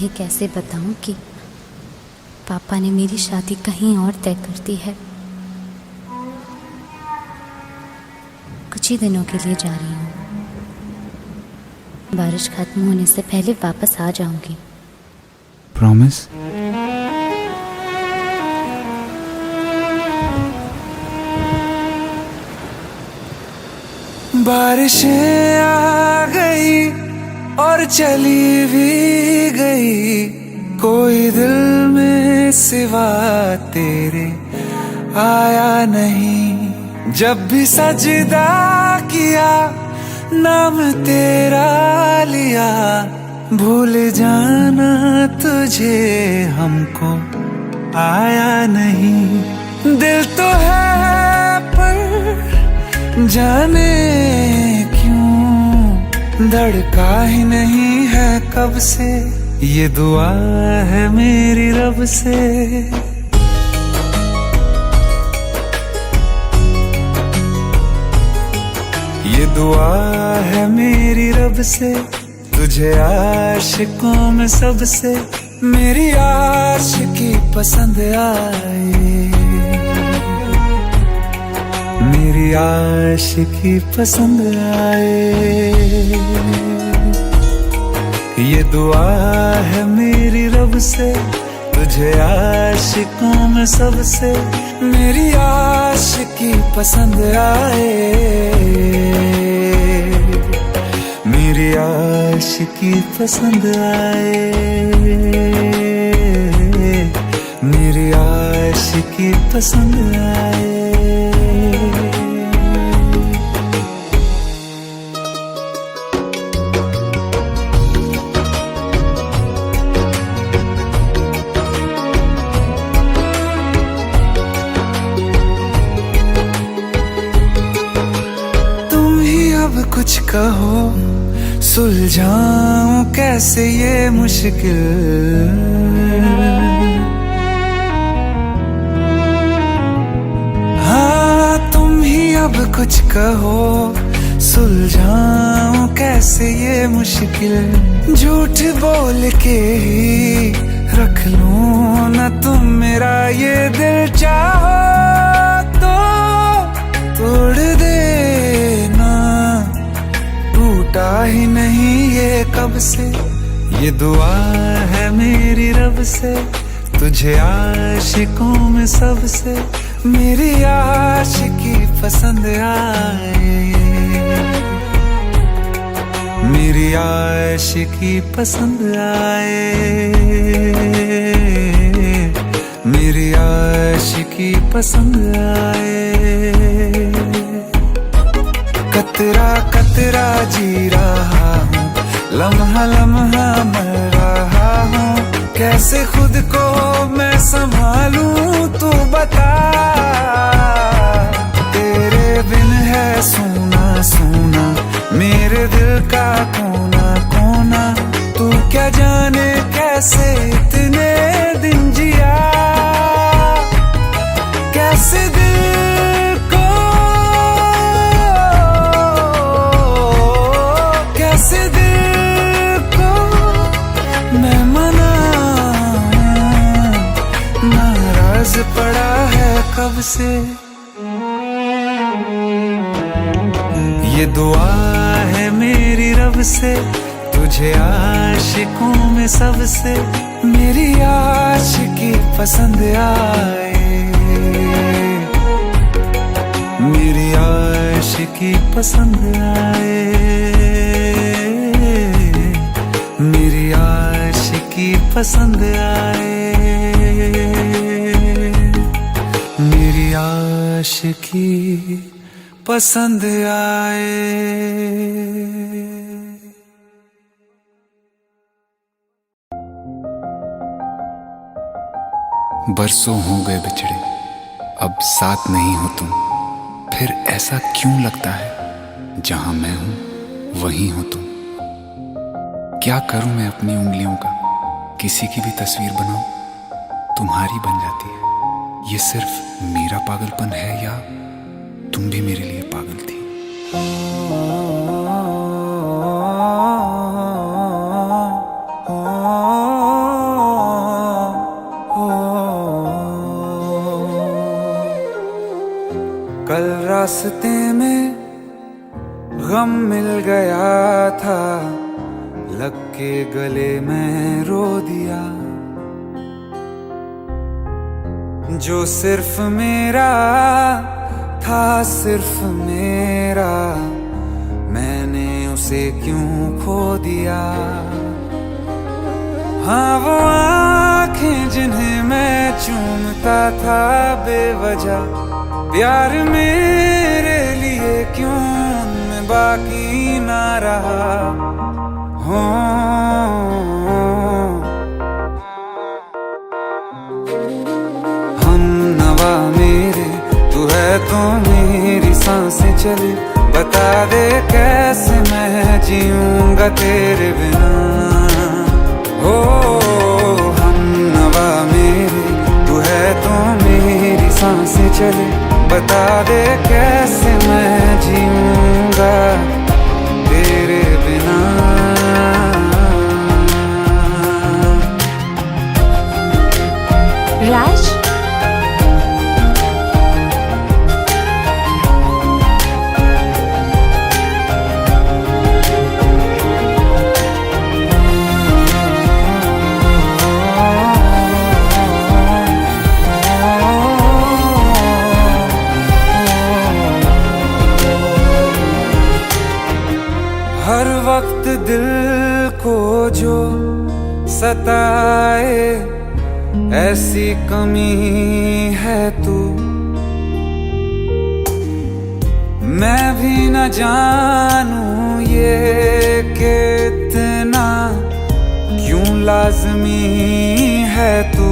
तुम्हें कैसे बताऊं कि पापा ने मेरी शादी कहीं और तय कर दी है। कुछ ही दिनों के लिए जा रही हूँ। बारिश खत्म होने से पहले वापस आ जाऊंगी। प्रॉमिस? बारिशें आ गई और चली भी गई, कोई दिल में सिवा तेरे आया नहीं। जब भी सजदा किया नाम तेरा लिया, भूल जाना तुझे हमको आया नहीं। दिल तो है पर जाने क्यों धड़का ही नहीं है कब से, ये दुआ है मेरी रब से। ये दुआ है मेरी रब से, तुझे आशिकों में सबसे मेरी आशिकी पसंद आए, मेरी आशिकी पसंद आए। ये दुआ है मेरी रब से, तुझे आशिकों में सबसे मेरी आशिकी पसंद आए, मेरी आशिकी पसंद आए, मेरी आशिकी पसंद आए। कुछ कहो सुलझाऊं कैसे ये मुश्किल, हाँ तुम ही अब कुछ कहो सुलझाऊं कैसे ये मुश्किल। झूठ बोल के ही रख लूं ना तुम मेरा ये दिल, चाहो तो तोड़ देना, टूटा ही नहीं ये कब से। ये दुआ है मेरी रब से, तुझे आशिकों में सबसे मेरी आशिकी पसंद आए, मेरी आशिकी पसंद आए, मेरी आशिकी पसंद आए। कतरा कतरा जी रहा हूँ, लम्हा लम्हा मर रहा हूँ, कैसे खुद को मैं संभालूं तू बता। तेरे बिन है सूना सूना मेरे दिल का कोना कोना, तू क्या जाने कैसे इतने दिन जिया, कैसे दिल को कैसे दिल को मैं मनाऊं, नाराज पड़ा है कब से। ये दुआ है मेरी रब से, तुझे आशिकों में सबसे मेरी आशिकी पसंद आए, मेरी आशिकी पसंद आए, मेरी आशिकी पसंद आए, मेरी आशिकी पसंद आए। बरसों हो गए बिछड़े, अब साथ नहीं हो तुम, फिर ऐसा क्यों लगता है जहां मैं हूं वहीं हो तुम। क्या करूं मैं अपनी उंगलियों का, किसी की भी तस्वीर बनाऊं तुम्हारी बन जाती है। ये सिर्फ मेरा पागलपन है या तुम भी मेरे लिए पागल थी। ओ रास्ते में गम मिल गया था, लग के गले में रो दिया। जो सिर्फ मेरा था, सिर्फ मेरा, मैंने उसे क्यों खो दिया। हाँ वो आंखें जिन्हें मैं चूमता था बेवजह, प्यार मेरे लिए क्यों उनमें बाकी ना रहा। हो हम नवा मेरे, तू है तो मेरी सांसें चले, बता दे कैसे मैं जीऊंगा तेरे बिना। हो हम नवा मेरे, तू है तो मेरी सांसें चले, बता दे कैसे मैं जीऊंगा तेरे बिना। राज, हर वक्त दिल को जो सताए, ऐसी कमी है तू। मैं भी न जानूं ये कि इतना क्यों लाज़मी है तू।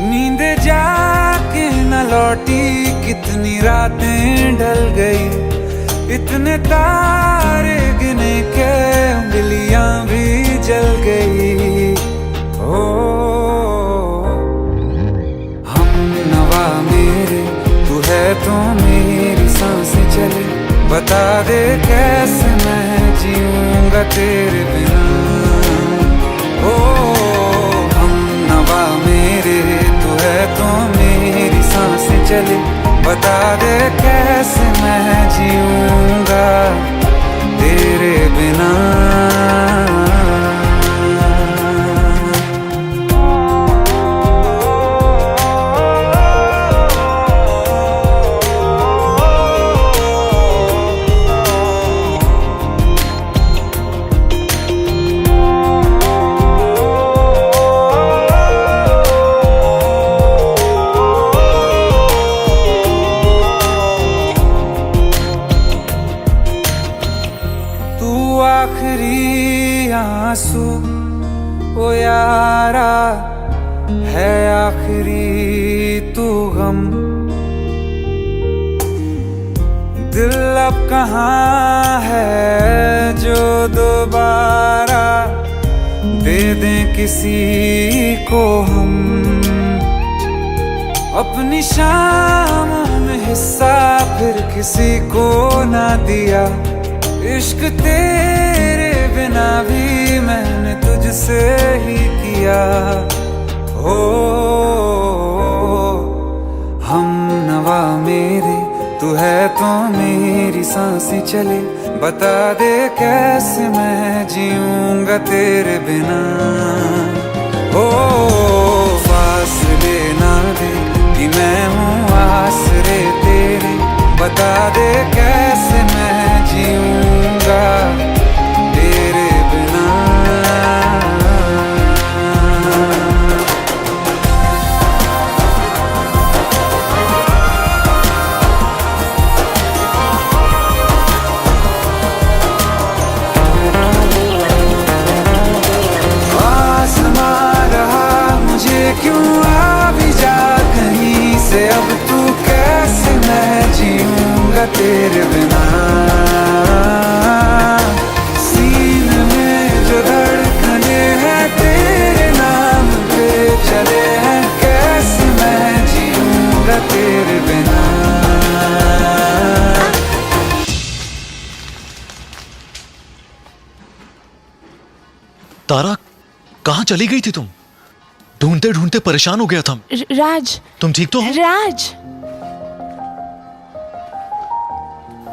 नींद जाके न लौटी, कितनी रातें ढल गई, इतने तारे गिने के उंगलियां भी जल गई। ओ हम नवा मेरे, तू है तो मेरी सांसें चले, बता दे कैसे मैं जीऊंगा तेरे बिना। ओ हम नवा मेरे, तू है तो मेरी सांसें चले, बता दे कैसे मैं जीऊंगा तेरे बिना। आखिरी आंसू ओ यारा है, आखिरी तू गम। दिल अब कहाँ है जो दोबारा दे दें किसी को हम। अपनी शामों में हिस्सा फिर किसी को ना दिया, इश्क तेरे बिना भी मैंने तुझसे ही किया। हो हम नवा मेरे, तू है तो मेरी सांसें चले, बता दे कैसे मैं जीऊंगा तेरे बिना। हो फासले ना दे कि मैं हूँ आसरे तेरे, बता दे कैसे मैं जीऊंगा तेरे बिना। आसमां रहा मुझे क्यों, आ भी जा कहीं से, अब तू कैसे मैं जीऊंगा तेरे बिना। सीने में जो धड़कने हैं तेरे नाम पे चले हैं, कैसे मैं जीऊंगा तेरे बिना। तारा, कहाँ चली गई थी तुम? ढूंढते ढूंढते परेशान हो गया था। राज, तुम ठीक तो हो? Raj,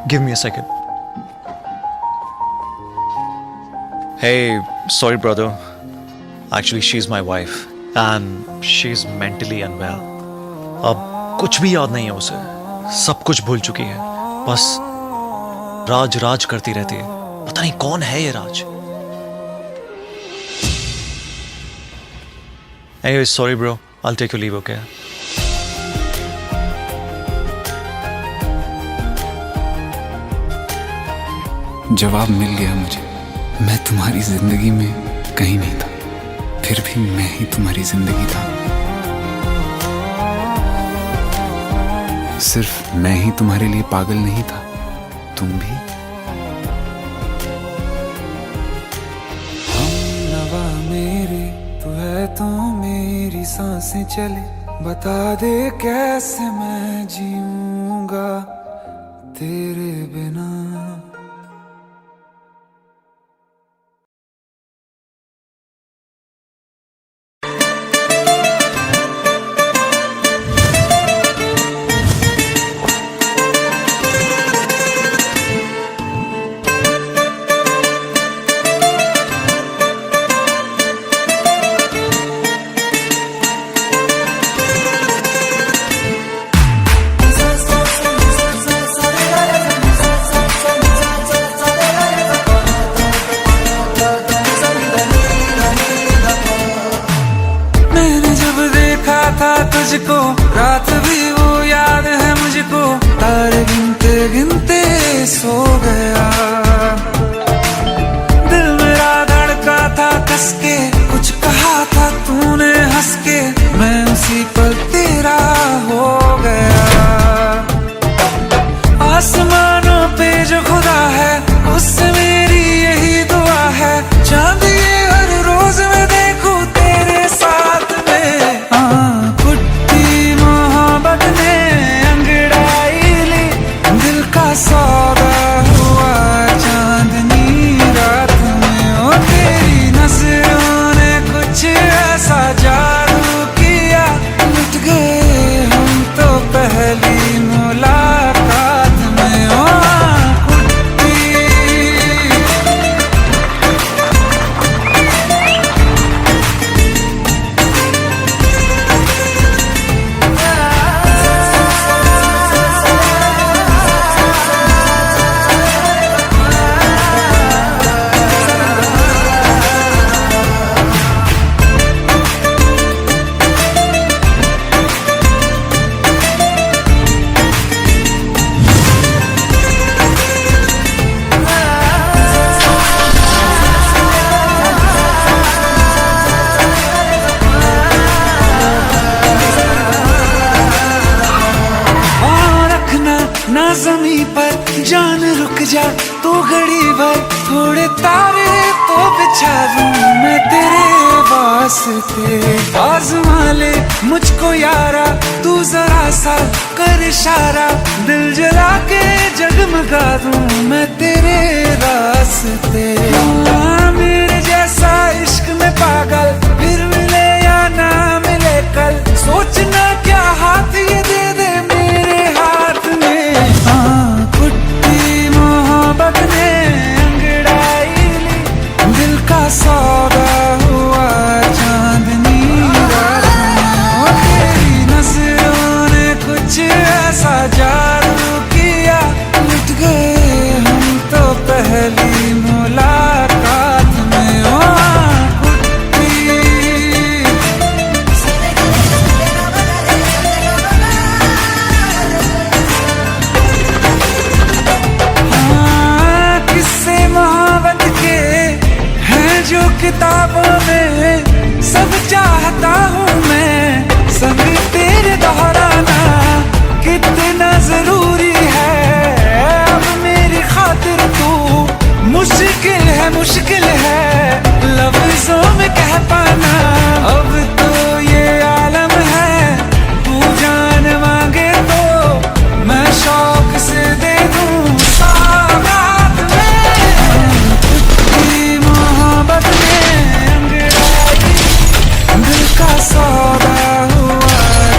give me a second. Hey, sorry brother. Actually, she's my wife and she's mentally unwell. अब कुछ भी याद नहीं है उसे. सब कुछ भूल चुकी है. बस राज राज करती रहती है. पता नहीं कौन है ये राज. Anyway, sorry bro. I'll take your leave, okay? जवाब मिल गया मुझे. मैं तुम्हारी जिंदगी में कहीं नहीं था, फिर भी मैं ही तुम्हारी जिंदगी था. सिर्फ मैं ही तुम्हारे लिए पागल नहीं था, तुम भी. हमनवा मेरे तू है तो मेरी सांसें चले. बता दे कैसे मैं जीऊंगा तेरे बिना. तुझको रात भी वो याद है मुझको. तारे गिनते गिनते सो गया. दिल मेरा धड़का था कस के. कुछ कहा था तूने हंस के. मैं उसी पल तेरा हो गया. आसमानों पे जो खुदा है उससे मेरी यही दुआ है. चांद ये हर रोज मैं देखूं तेरे साथ में. सौदा हुआ चांदनी रात में. ओ तेरी नजरों ने कुछ ऐसा जादू किया. लुट गए हम तो पहली मुलाकात में. ओ ना जमीन पर जान रुक जा तू घड़ी भर. थोड़े तारे तो बिछा दूं मैं तेरे वास्ते. आज़मा ले मुझको यारा तू जरा सा कर इशारा. दिल जला के जगमगा दूं मैं तेरे रास्ते. मेरे जैसा इश्क में पागल फिर मिले या ना मिले कल. सोचना क्या हाथ ये दे दे मेरे हाथ में. कुट्टी मोहब्बत ने अंगड़ाई ली. दिल का सौदा हुआ चांदनी रात में. तेरी नजरों ने कुछ ऐसा जादू किया. लुट गए हम तो पहली मुलाकात में. किताबों में सब चाहता हूँ मैं. संग तेरे दोहराना कितना जरूरी है. अब मेरी खातिर तू मुश्किल है लफ्जों में कह पाना. अब तो ये आलम है तू जान मांगे तो मैं शौक से दे दूँ सौगात में. मोहब्बत दिल का सौदा हुआ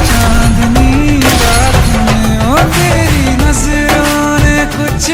चांदनी रात में. ओ तेरी नजरों ने कुछ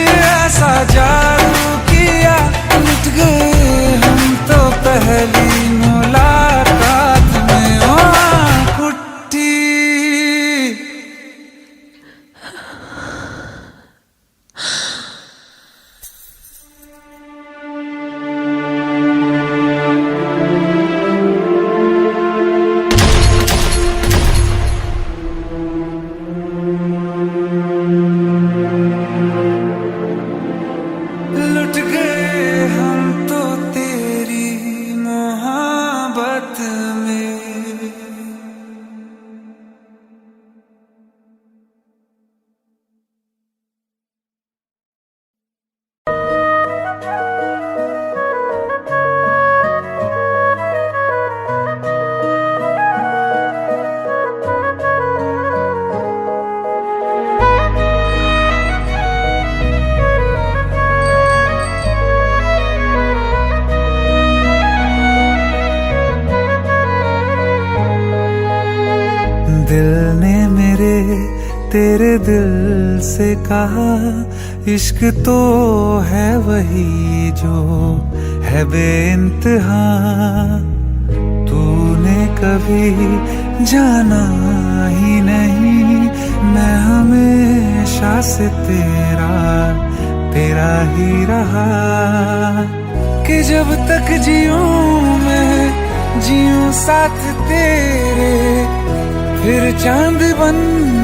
तेरे दिल से कहा, इश्क तो है वही जो है बेइंतहा। तूने कभी जाना ही नहीं, मैं हमेशा से तेरा ही रहा। कि जब तक जीऊं मैं जीऊं साथ तेरे, फिर चांद बन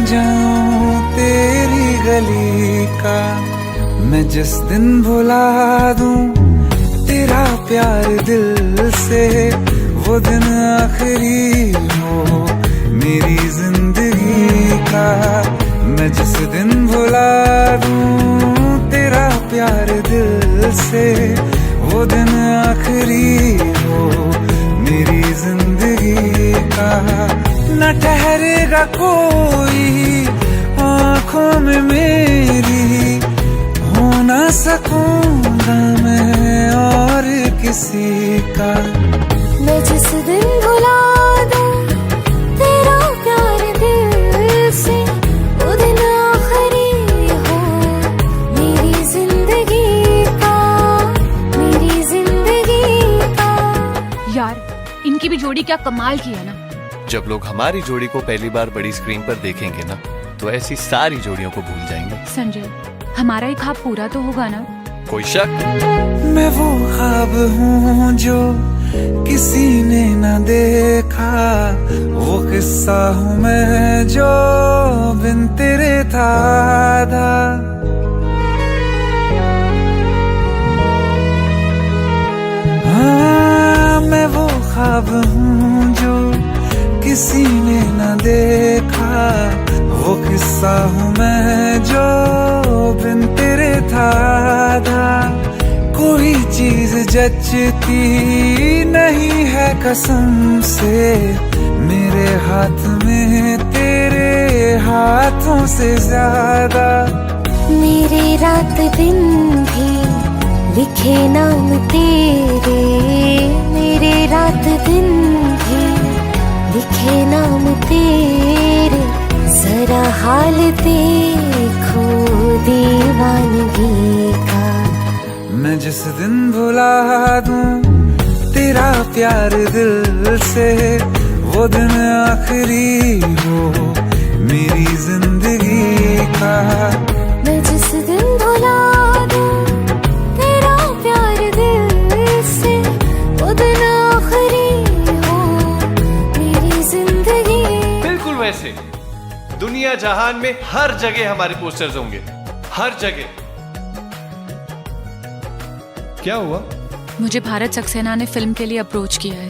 जाऊं तेरी गली का। मैं जिस दिन भुला दूं तेरा प्यार दिल से, वो दिन आखिरी हो मेरी जिंदगी का। मैं जिस दिन भुला दूं तेरा प्यार दिल से, वो दिन आखिरी हो मेरी जिंदगी का। न ठहरेगा कोई आँखों में मेरी, हो ना सकूंगा मैं और किसी का। मैं जिस दिन भुला दूं तेरा प्यार दिल से, वो दिन आखिरी हो मेरी जिंदगी का, मेरी जिंदगी का। यार इनकी भी जोड़ी क्या कमाल की है ना। जब लोग हमारी जोड़ी को पहली बार बड़ी स्क्रीन पर देखेंगे ना, तो ऐसी सारी जोड़ियों को भूल जाएंगे। संजय, हमारा ही ख्वाब पूरा तो होगा ना। कोई शक? मैं वो ख्वाब हूँ जो किसी ने न देखा, वो किस्सा हूँ मैं जो बिन तेरे था आधा। हाँ, मैं वो ख्वाब हूँ जो किसी ने न देखा, वो किस्सा हूँ मैं जो बिन तेरे था आधा। कोई चीज जचती नहीं है कसम से, मेरे हाथ में तेरे हाथों से ज्यादा। मेरे रात दिन भी लिखे नाम तेरे, मेरे रात दिन भी लिखे नाम तेरे। जरा हाल देखो दीवानगी का। मैं जिस दिन भुला दूं तेरा प्यार दिल से, वो दिन आखिरी हो मेरी जिंदगी का। मैं जिस दिन भुला दूं तेरा प्यार दिल से, वो दिन आखिरी हो मेरी जिंदगी। बिल्कुल वैसे दुनिया जहान में हर जगह हमारे पोस्टर्स होंगे, हर जगह। क्या हुआ? मुझे भारत सक्सेना ने फिल्म के लिए अप्रोच किया है।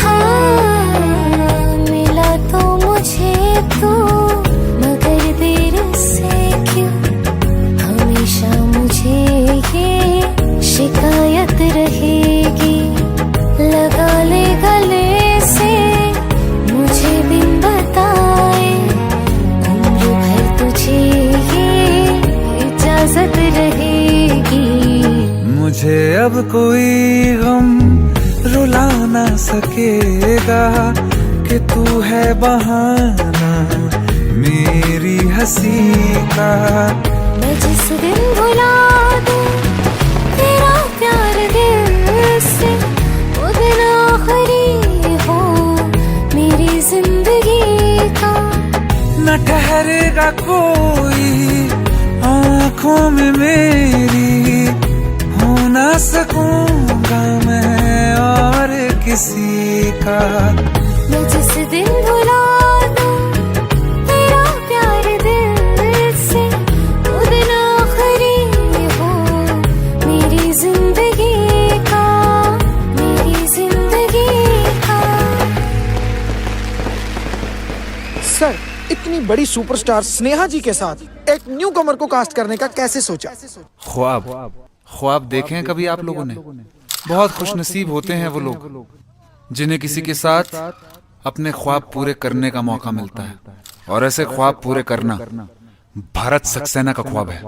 हाँ, मिला तो मुझे तो, मगर देर से क्यों हमेशा मुझे ये शिकायत रहेगी। लगा ले गले से मुझे बिन बताए, उम्र भर तुझे ये इजाजत रहेगी। मुझे अब कोई गम रुला ना सकेगा, कि तू है बहाना मेरी हंसी का। मैं जिस दिन भुला दूं तेरा प्यार दिल से, वो दिन आखिरी हो मेरी जिंदगी का। न ठहरेगा कोई आँखों में मेरी, हो ना सकूंगा मैं और किसी का। मैं जिस दिन भुला दूं तेरा प्यार दिल से, वो दिन आखिरी हो मेरी जिंदगी का, मेरी जिंदगी का। सर, इतनी बड़ी सुपरस्टार स्नेहा जी के साथ एक न्यू कमर को कास्ट करने का कैसे सोचा? ख्वाब देखे हैं कभी आप लोगों ने? बहुत खुशनसीब होते हैं वो लोग जिन्हें किसी के साथ अपने ख्वाब पूरे करने का मौका मिलता है। और ऐसे ख्वाब पूरे करना भारत सक्सेना का ख्वाब है।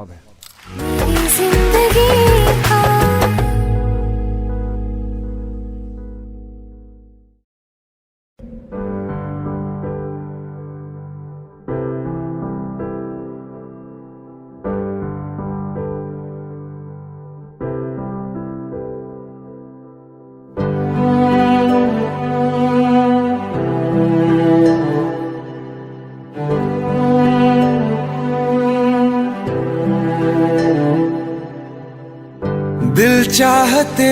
मेरी जिंदगी का। चाहते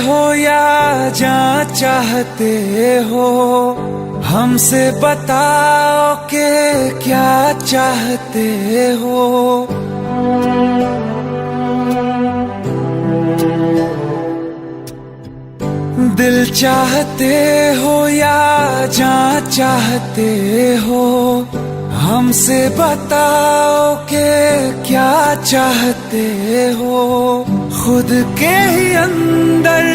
हो या जान चाहते हो, हमसे बताओ कि क्या चाहते हो। दिल चाहते हो या जान चाहते हो, हमसे बताओ कि क्या चाहते हो। खुद के ही अंदर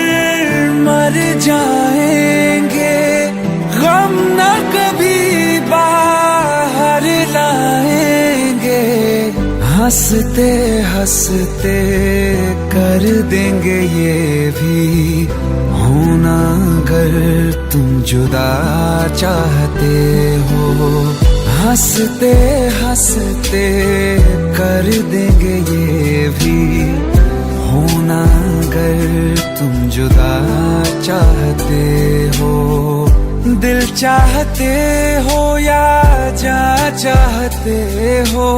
मर जाएंगे, गम न कभी बाहर लाएंगे। हंसते हंसते कर देंगे ये भी, होना अगर तुम जुदा चाहते हो। हंसते हंसते कर देंगे ये भी, होना अगर तुम जुदा चाहते हो। दिल चाहते हो या जान चाहते हो,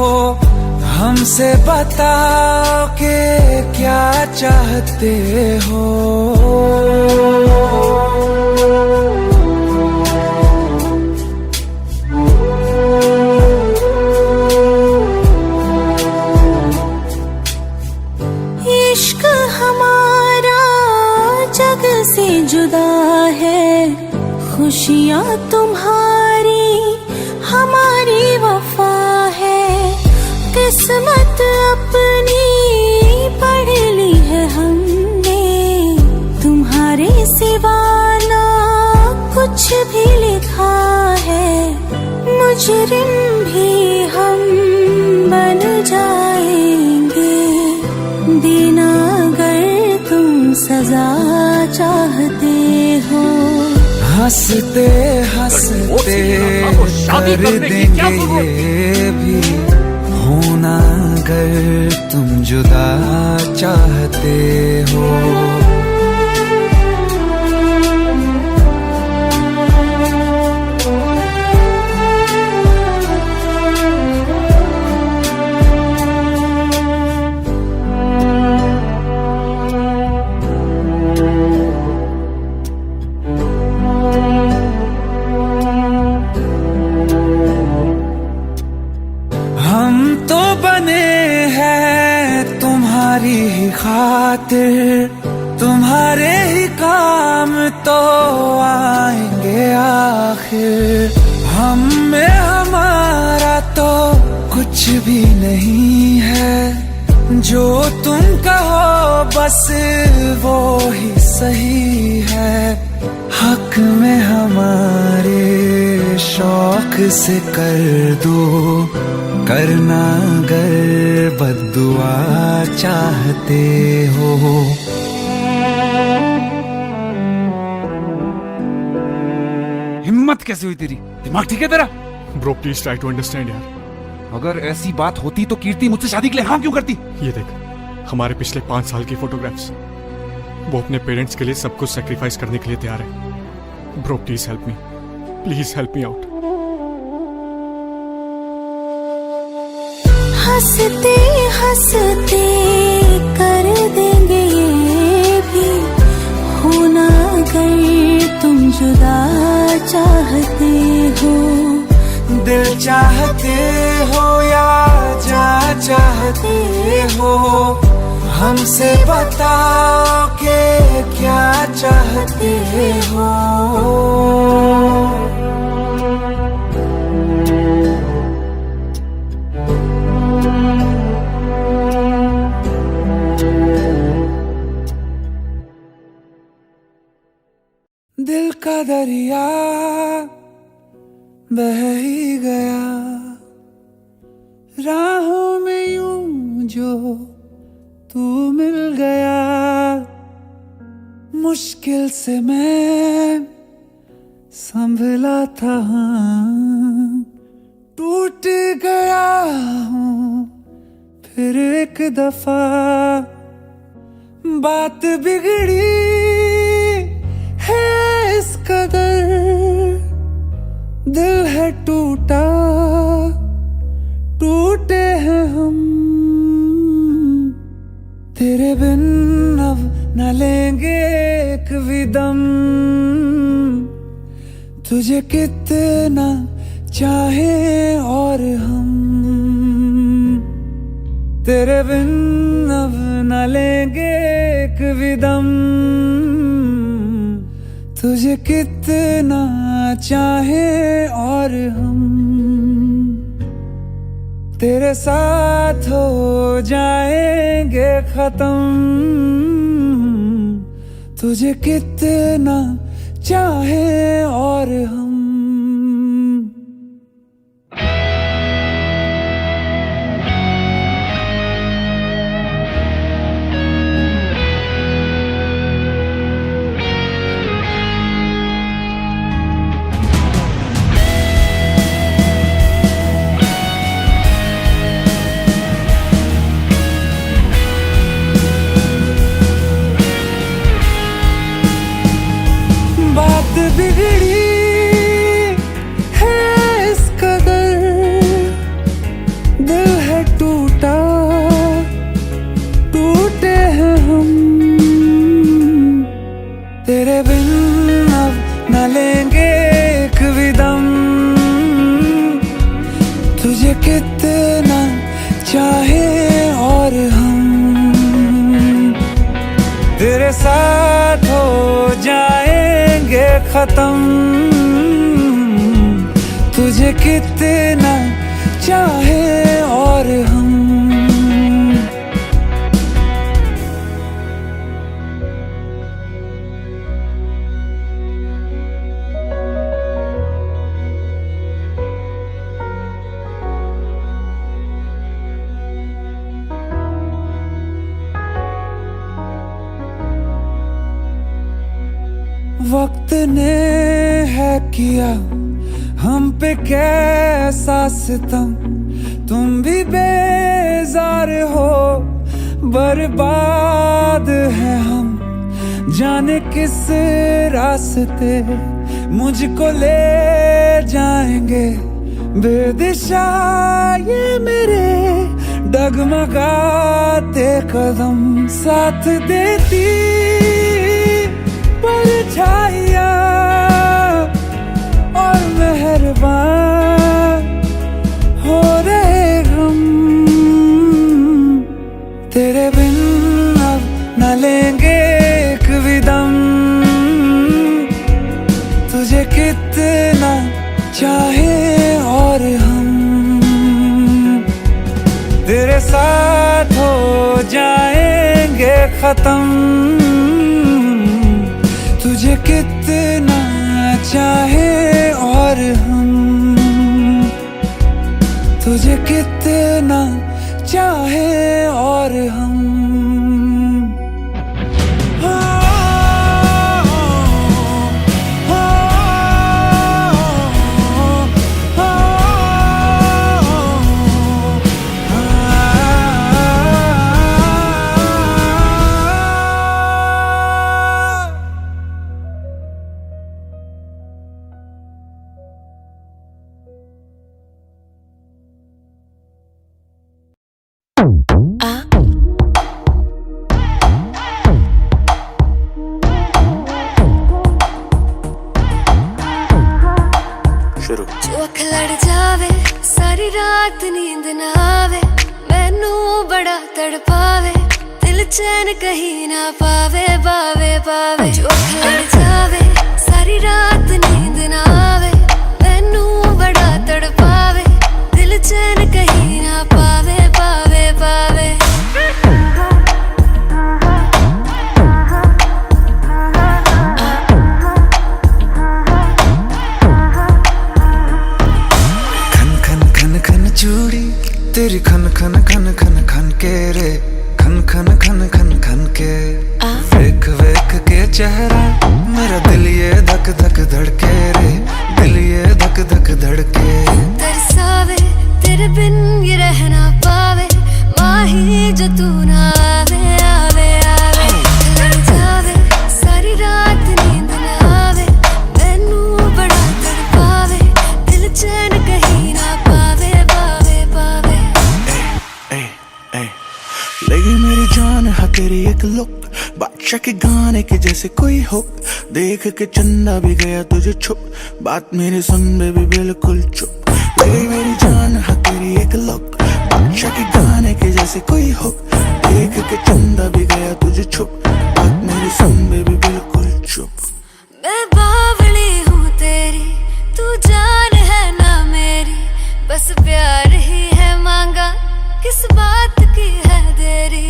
हमसे बताओ कि क्या चाहते हो। इश्क हमारा जग से जुदा है, खुशियाँ तुम्हारी हमारी वफा है। किस्मत अपनी पढ़ ली है हमने, तुम्हारे सिवा ना कुछ भी लिखा है। मुजरिम भी हम बन जाएंगे, देना अगर तुम सजा चाहते हो। हंसते हंसते कर देंगे ये भी, होना अगर तुम जुदा चाहते हो। तुम्हारी ही खातिर, तुम्हारे ही काम तो आएंगे आखिर। हम में हमारा तो कुछ भी नहीं है, जो तुम कहो बस वो ही सही है। हक में हमारे शौक से कर दो, करना अगर बद्दुआ चाहते हो। हिम्मत कैसे हुई तेरी? दिमाग ठीक है तेरा? Bro please try to understand यार। अगर ऐसी बात होती तो कीर्ति मुझसे शादी के लिए हाँ क्यों करती? ये देख, हमारे पिछले 5 साल की फोटोग्राफ्स, वो अपने पेरेंट्स के लिए सब कुछ सेक्रीफाइस करने के लिए तैयार है। Bro please help me, please help me out. हंसते हंसते कर देंगे ये भी, होना अगर तुम जुदा चाहते हो। दिल चाहते हो या जान चाहते हो, हमसे बताओ कि क्या चाहते हो। दिल का दरिया बह ही गया, राहों में यूं जो तू मिल गया। मुश्किल से मैं संभला था, टूट गया हूँ फिर एक दफा। बात बिगड़ी है इस कदर, दिल है टूटा, टूटे हैं हम। तेरे बिन अब न लेंगे एक भी दम, तुझे कितना चाहे और हम तेरे बिन अब न लेंगे एक भी दम, तुझे कितना चाहे और हम तेरे साथ हो जाएंगे खत्म, तुझे कितना चाहे और हम। बात बिगड़ी है इस कदर, दिल है टूटा, टूटे हैं हम, तेरे बिन अब न लेंगे एक भी दम, तुझे कितना चाहे और हम तेरे साथ हो जाएंगे खत्म, तुझे कितना चाहे और हम। वक्त ने है किया हम पे कैसा सितम, तुम भी बेजार हो, बर्बाद है हम, जाने किस रास्ते मुझको ले जाएंगे, बेदिशा ये मेरे डगमगाते कदम, साथ देती परछाइयाँ और मेहरबान हो रहे गम, तेरे बिन अब न लेंगे एक भी दम, तुझे कितना चाहे और हम तेरे साथ हो जाएंगे खत्म, तुझे कितना चाहे और हम तुझे कितना चाहे और हम। जो अख लड़ जावे सारी रात नींद ना आवे, मैनू बड़ा तड़पावे, दिल चैन कहीं ना पावे पावे पावे। जो अख लड़ जावे सारी रात नींद ना आवे, मैनू बड़ा तड़पावे, दिल चैन कहीं ना पावे पावे पावे। चूड़ी तेरी खन खन खन खन खन के रे, खन खन खन खन खन के, वेख वेख के चेहरा मेरा दिल ये धक धक धड़के रे, दिल ये धक धक धड़के। तरसावे तेरे बिन ये रह ना पावे, माही जो तू ना आवे आवे आवे। लड़ जावे सारी रात नींद ना आवे, मैनू बड़ा तड़पावे, दिल चैन कहीं ना पावे पावे पावे। लगी मेरी जान है तेरी एक लुक, बात बादशाह के गाने के जैसे कोई हो, देख के चंदा भी गया तुझे छुप, बात मेरी सुन बेबी बिल्कुल चुप, ले गई मेरी जान है तेरी एक लुक, बादशाह के गाने के जैसे कोई हो, देख के चंदा भी गया तुझे छुप, बात मेरी सुन बेबी बिल्कुल चुप। मैं बावली हूँ तेरी, तू जान है ना मेरी, बस प्यार ही है मांगा, किस बात की है देरी।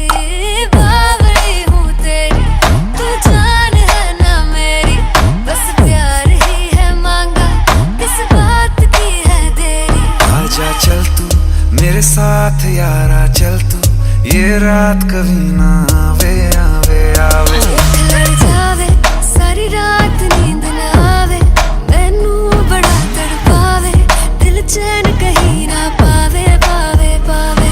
बावली हूँ तेरी, तू जान है ना मेरी, बस प्यार ही है मांगा, किस बात की है देरी। आजा चल तू मेरे साथ यारा, चल तू ये रात कभी ना आवे आवे आवे। लड़ जावे सारी रात नींद ना आवे, मैनू बड़ा तड़पावे, दिल चैन कहीं ना पावे पावे पावे।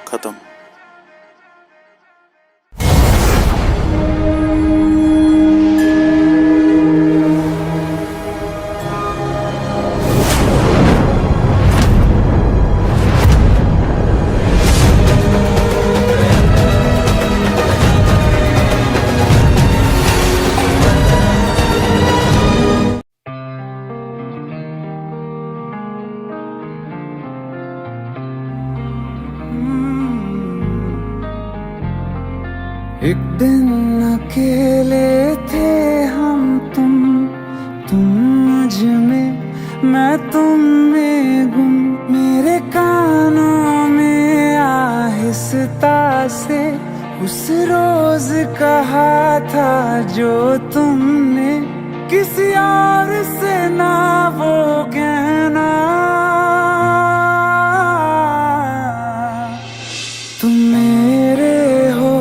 खत्म। एक दिन अकेले थे हम तुम मुझ में, मैं तुम में गुम, मेरे कानों में आहिस्ता से उस रोज कहा था जो तुमने, किसी और से ना वो कहना। तुम मेरे हो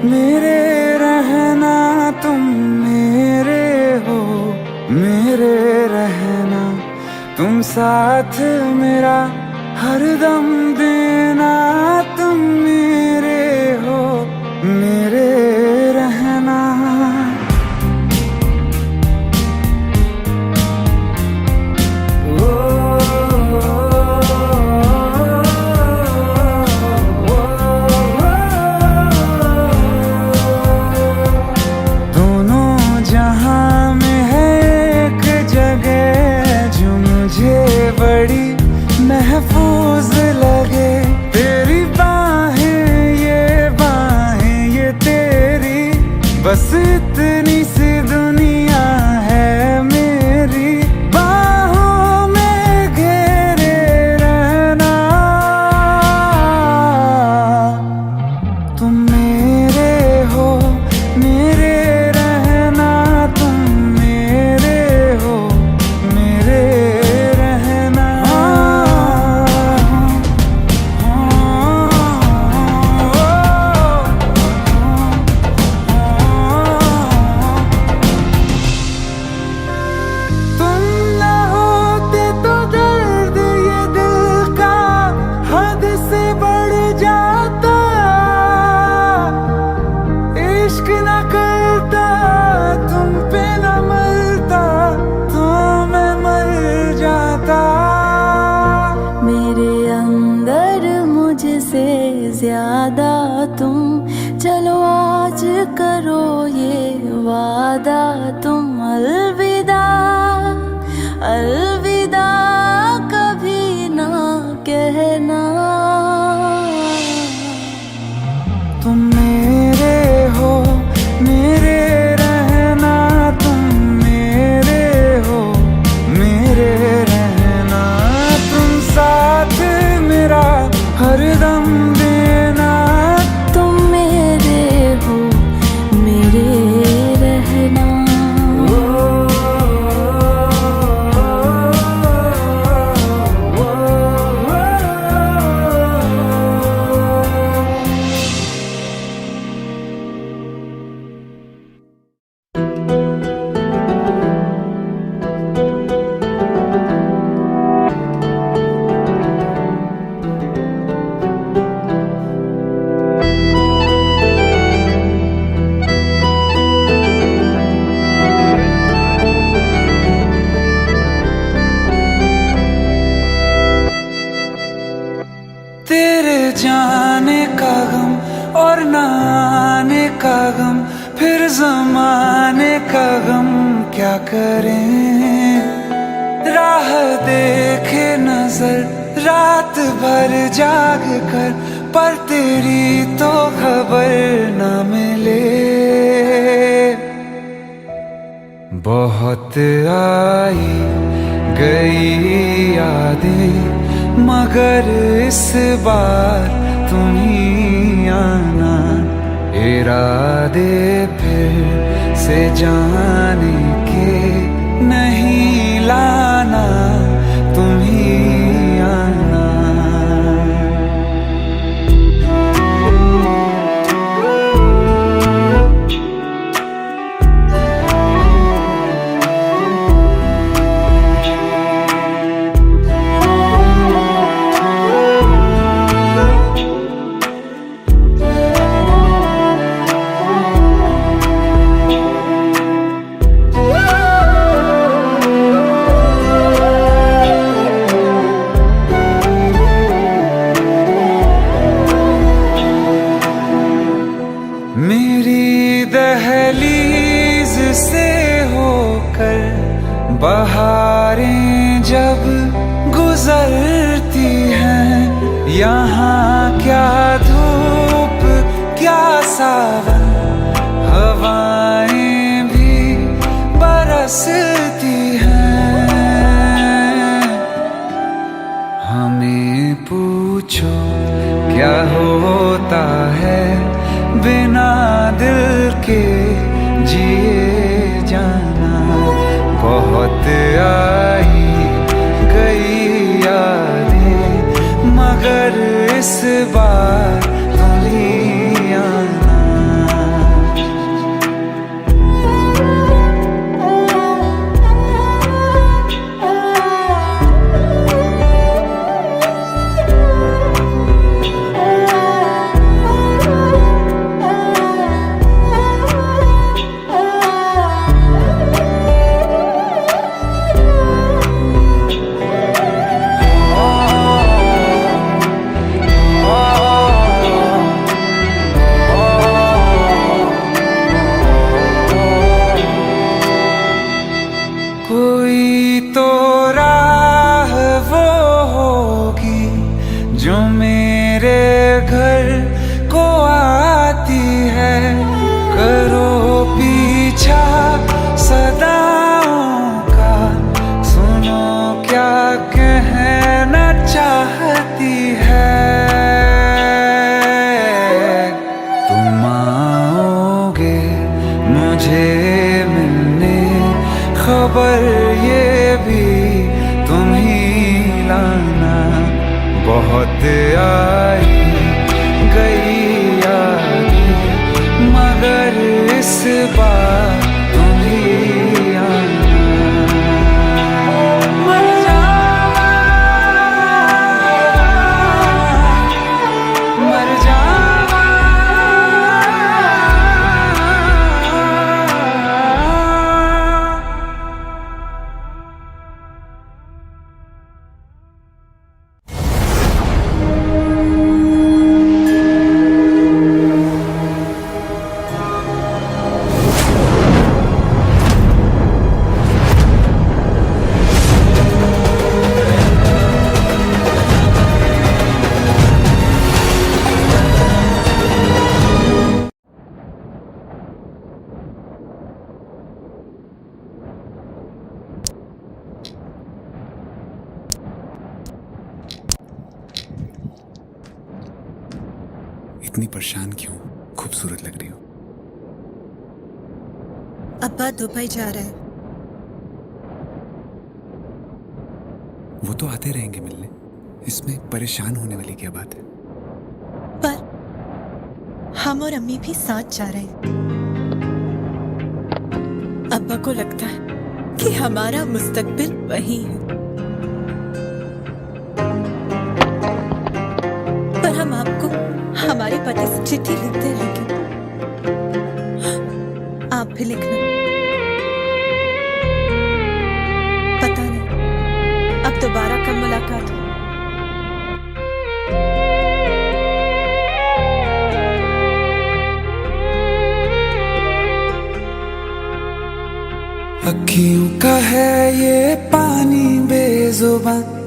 मेरे रहना, तुम मेरे हो मेरे रहना, तुम साथ मेरा हरदम देना, तुम मेरे हो मेरे रहना। महफूज लगे तेरी बाहें ये तेरी, बस इतनी सी दुनिया है मेरी, बाहों में घेरे रहना। तुम मेरे हो मेरे रहना, तुम मेरे हो मेरे रहना। ज्यादा तुम चलो आज करो ये वादा, तुम अलविदा अलविदा कभी ना कहना। तुम मेरे हो मेरे रहना, तुम मेरे हो मेरे रहना, तुम साथ मेरा हरदम देना, तुम मेरे हो मेरे रहना। जाने का गम और ना आने का गम, फिर ज़माने का गम क्या करें। राह देखे नजर रात भर जाग कर, पर तेरी तो खबर न मिले। बहुत आई गई यादें, मगर इस बार तुम ही आना। इरादे फिर से जाने के नहीं लाना, तुम ही आना। मेरी दहलीज से होकर बहारें जब गुजरती हैं, यहाँ क्या धूप क्या सावन, हवाएं भी बरसती हैं। हमें पूछो क्या होता है बिना दिल के जिए जाना। बहुत आई गई यादें, मगर इस बार तुम ही आना। कोई तो राह वो होगी जो मेरे घर को आती है। करो पीछा सदाओं का, सुनो क्या कहना चाहती है। तुम आओगे मुझे मिलने, खबर ये भी तुम ही लाना। बहुत आई गई यादें, मगर इस बार तुम ही आना। मर जावा, मर जावा। इतनी परेशान क्यों? खूबसूरत लग रही हो। अब्बा दुबई जा रहा है। वो तो आते रहेंगे मिलने, इसमें परेशान होने वाली क्या बात है? पर हम और अम्मी भी साथ जा रहे हैं। अब्बा को लगता है कि हमारा मुस्तकबिल वही है, पर हम आपको हमारे पते से चिट्ठी लिखते रहेंगे। आप भी लिखना। पता नहीं अब दोबारा कब मुलाकात हो।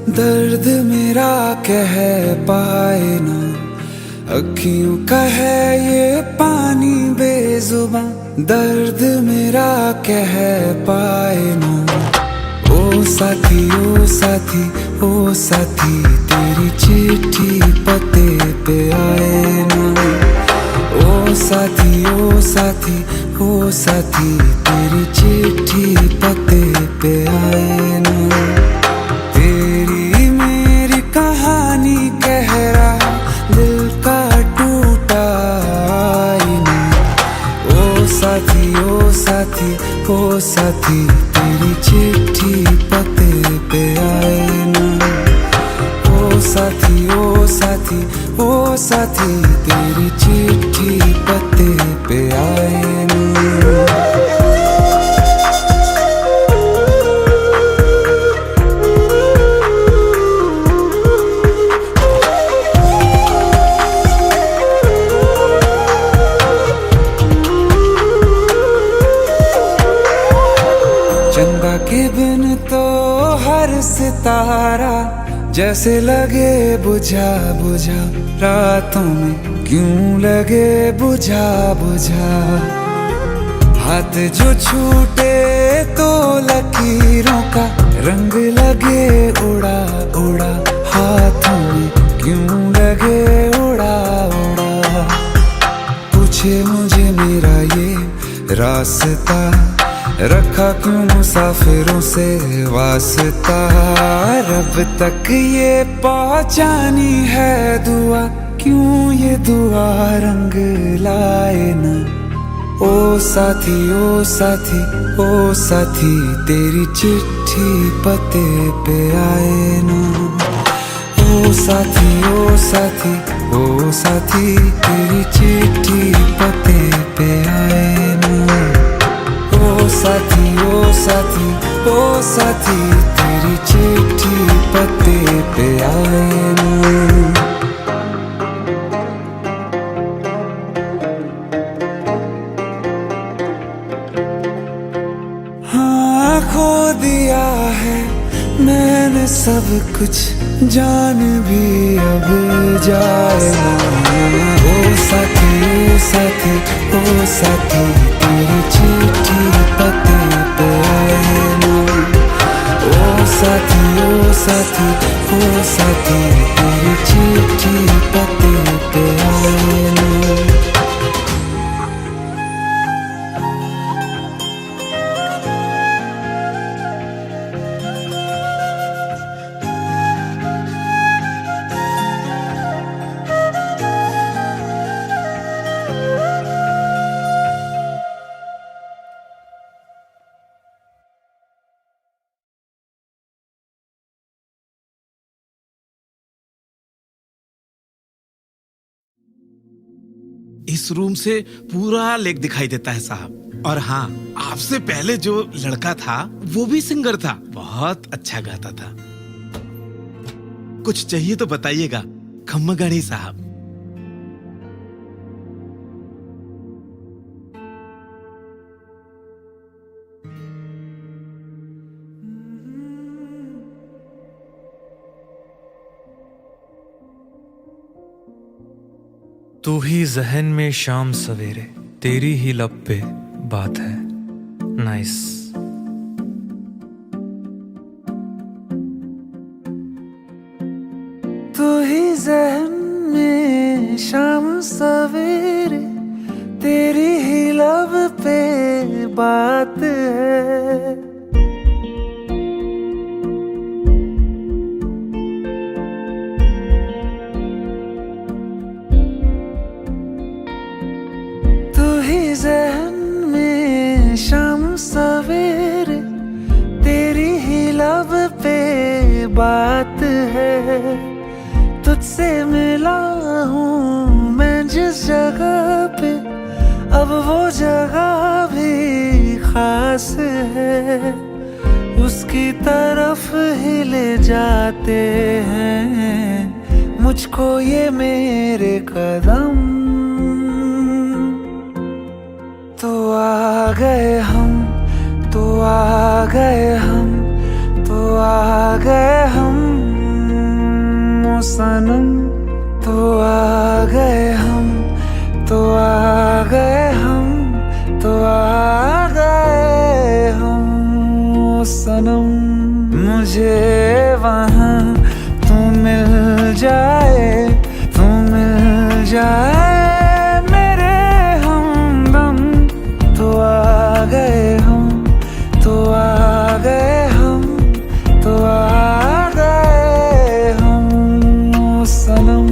दर्द मेरा कह पाए ना, अखियों का है ये पानी बेजुबां, दर्द मेरा कह पाए ना। ओ साथी ओ साथी ओ साथी, तेरी चिट्ठी पते पे आए ना। ओ साथी ओ साथी ओ साथी, तेरी चिट्ठी पते पे आए ना। तेरी मेरी कहानी कह रहा दिल का टूटा आईना। ओ साथी ओ साथी ओ साथी, तेरी चिट्ठी पते पे आए ना। ओ साथी ओ साथी ओ साथी, तेरी चिट्ठी पते पे आए ना। चंदा के बिन तो हर सितारा जैसे लगे बुझा बुझा, रातों में क्यों लगे बुझा बुझा। हाथ जो छूटे तो लकीरों का रंग लगे उड़ा उड़ा, हाथों में क्यों लगे उड़ा उड़ा। पूछे मुझे मेरा ये रास्ता, रखा क्यों मुसाफिरों से वास्ता। रब तक ये पहुंचानी है दुआ, क्यों ये दुआ रंग लाए ना। ओ साथी ओ साथी ओ साथी, तेरी चिट्ठी पते पे आए ना। ओ साथी ओ साथी ओ साथी, तेरी चिट्ठी पते पे आए ना। ओ साथी ओ साथी ओ साथी, तेरी चिट्ठी पते पे आए ना। हाँ खो दिया है मैंने सब कुछ, जान भी अब जाए ना। ओ साथी ओ साथी ओ साथी, तेरी चिट्ठी पते पे आए ना। ओ साथी ओ साथी ओ साथी, तेरी चिट्ठी पते पे आए ना। इस रूम से पूरा लेक दिखाई देता है साहब। और हाँ, आपसे पहले जो लड़का था वो भी सिंगर था, बहुत अच्छा गाता था। कुछ चाहिए तो बताइएगा खम्मगणी साहब। तू ही जहन में शाम सवेरे, तेरी ही लब पे बात है। नाइस। तू ही जहन में शाम सवेरे, तेरी ही लब पे बात है। जहन में शाम सवेरे, तेरी ही लब पे बात है। तुझसे मिला हूँ मैं जिस जगह पे, अब वो जगह भी खास है। उसकी तरफ ही ले जाते हैं मुझको ये मेरे कदम। तो आ गए हम, तो आ गए हम, तो आ गए हम। सनम तो आ गए हम, तो आ गए हम, तो आ गए हम सनम। मुझे वहाँ तू मिल जाए, तू मिल जाए मेरे हमदम। तो आ गए हम, तो आ गए हम, तो आ गए हम सनम।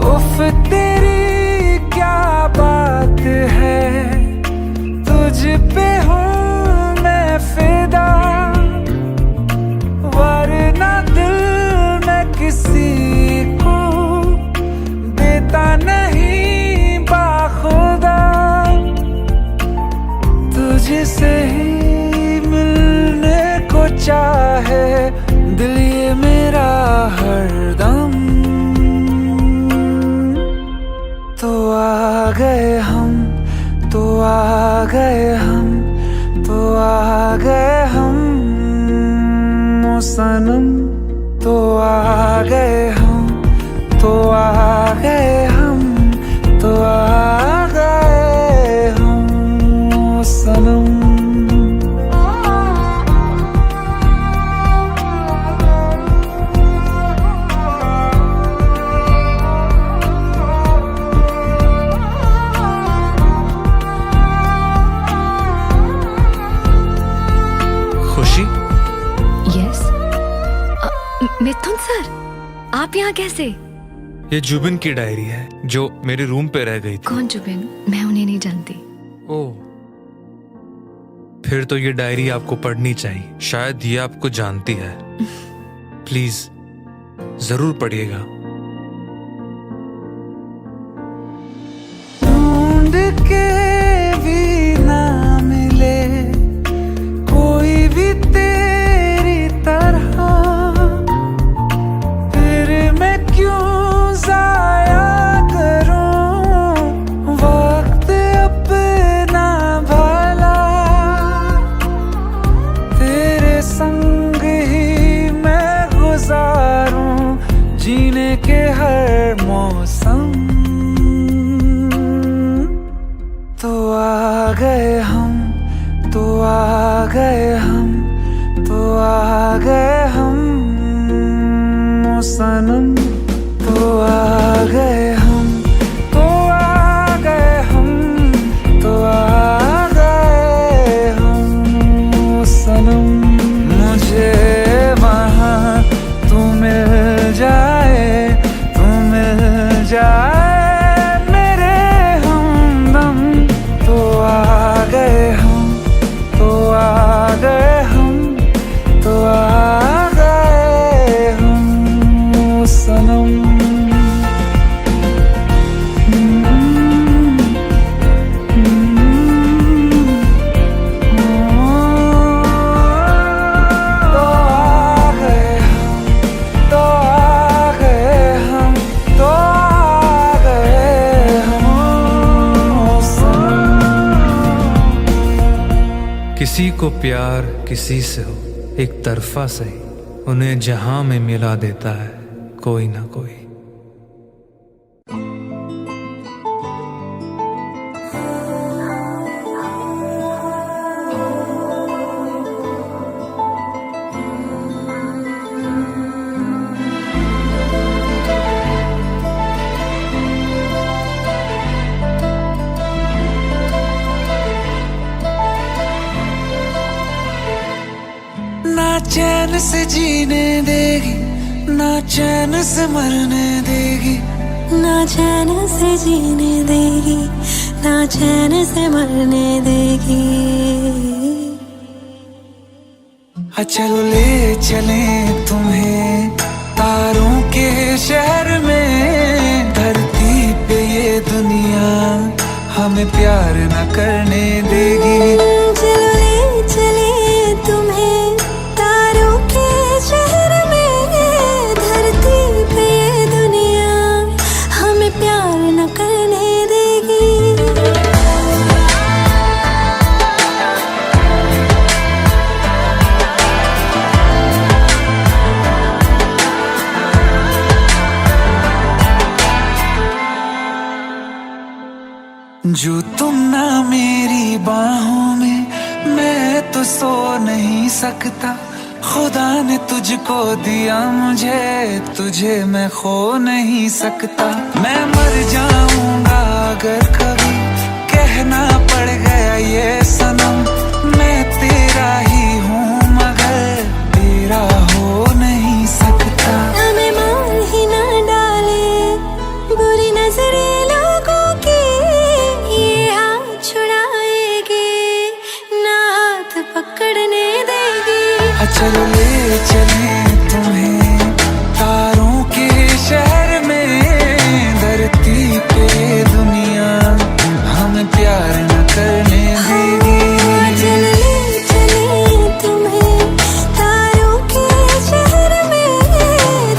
उफ तेरी क्या बात है, तुझ पे हूँ मैं फिदा, वरना दिल मैं किसी को देता नहीं बाखुदा। तुझसे ही मिलने को चाहे दिल ये मेरा हरदम। तो आ गए हम, तो आ गए हम, तो आ गए हम सनम। तो आ गए हम, तो आ गए हम, तो आ गए हम सनम। खुशी, यस मिथुन सर, आप यहाँ कैसे? ये जुबिन की डायरी है जो मेरे रूम पे रह गई थी। कौन जुबिन? मैं उन्हें नहीं जानती। ओह, फिर तो ये डायरी आपको पढ़नी चाहिए, शायद ये आपको जानती है। प्लीज जरूर पढ़िएगा। ढूंढ के भी ना मिले कोई भी तेरी तरह, फिर मैं क्यों जाया करूं वक्त अपना भला। तेरे संग ही मैं गुजारूं जीने के हर मौसम। तो आ गए हम, तो आ गए हम, तो आ गए हम सनम। तो आ गए हम, तो आ गए हम, तो आ गए हम सनम। मुझे वहाँ तू मिल जाए, तू मिल जाए मेरे हमदम। तो आ गए हम, तो आ गए हम, तो आ गए हम सनम। तो आ गए हम, तो आ गए हम, तो आ गए हम सनम। किसी को प्यार किसी से हो, एक तरफा सही, उन्हें जहां में मिला देता है कोई ना कोई। ना चैन से जीने देगी, ना चैन से मरने देगी, ना चैन से जीने देगी, ना चैन से मरने देगी। चलो ले चले तुम्हें तारों के शहर में। धरती पे ये दुनिया हमें प्यार न करने देगी। चलो ले चले तुम्हें तारों के शहर में। धरती पे ये दुनिया हमें प्यार न करने देगी। जो तुम ना मेरी बाहों में, मैं तो सो नहीं सकता। खुदा ने तुझको दिया मुझे, तुझे मैं खो नहीं सकता। मैं मर जाऊंगा अगर कभी कहना पड़ गया ये सनम, मैं तेरा ही हूँ मगर तेरा हो नहीं सकता। हमें मार ही ना डाले बुरी नजरे लोगों की, ये हाथ छुड़ाएगी ना हाथ पकड़ने देगी। चलो ले चले तुम्हें तारों के शहर में, धरती पे दुनिया हमें प्यार न करने देगी। चलो ले चले तुम्हें तारों के शहर में,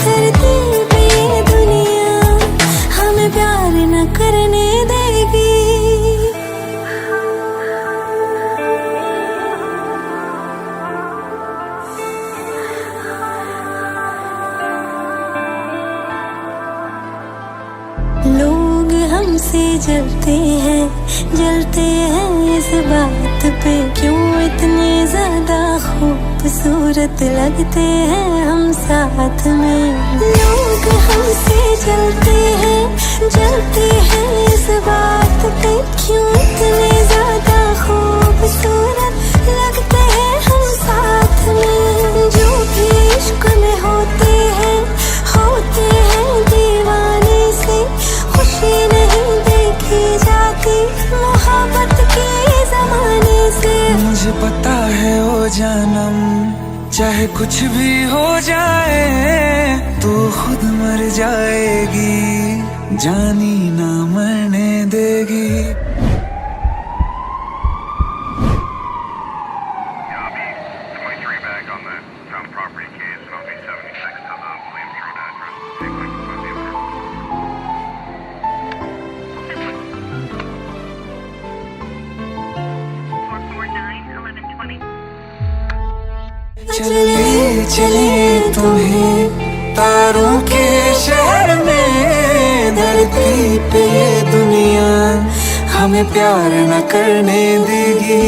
धरती पे दुनिया हमें प्यार न करने देगी। लोग हमसे जलते हैं इस बात पे, क्यों इतने ज्यादा खूबसूरत लगते हैं हम साथ में। लोग हमसे जलते हैं इस बात पे, क्यों इतने ज्यादा खूबसूरत लगते हैं हम साथ में। जो भी इश्क में होते हैं दीवाने से, खुशी नहीं देखी जाती मोहब्बत के जमाने से। मुझे पता है ओ जानम, चाहे कुछ भी हो जाए तू खुद मर जाएगी, जानी ना मरने देगी। चले तुम्हें तारों के शहर में, धरती पे ये दुनिया हमें प्यार न करने देगी।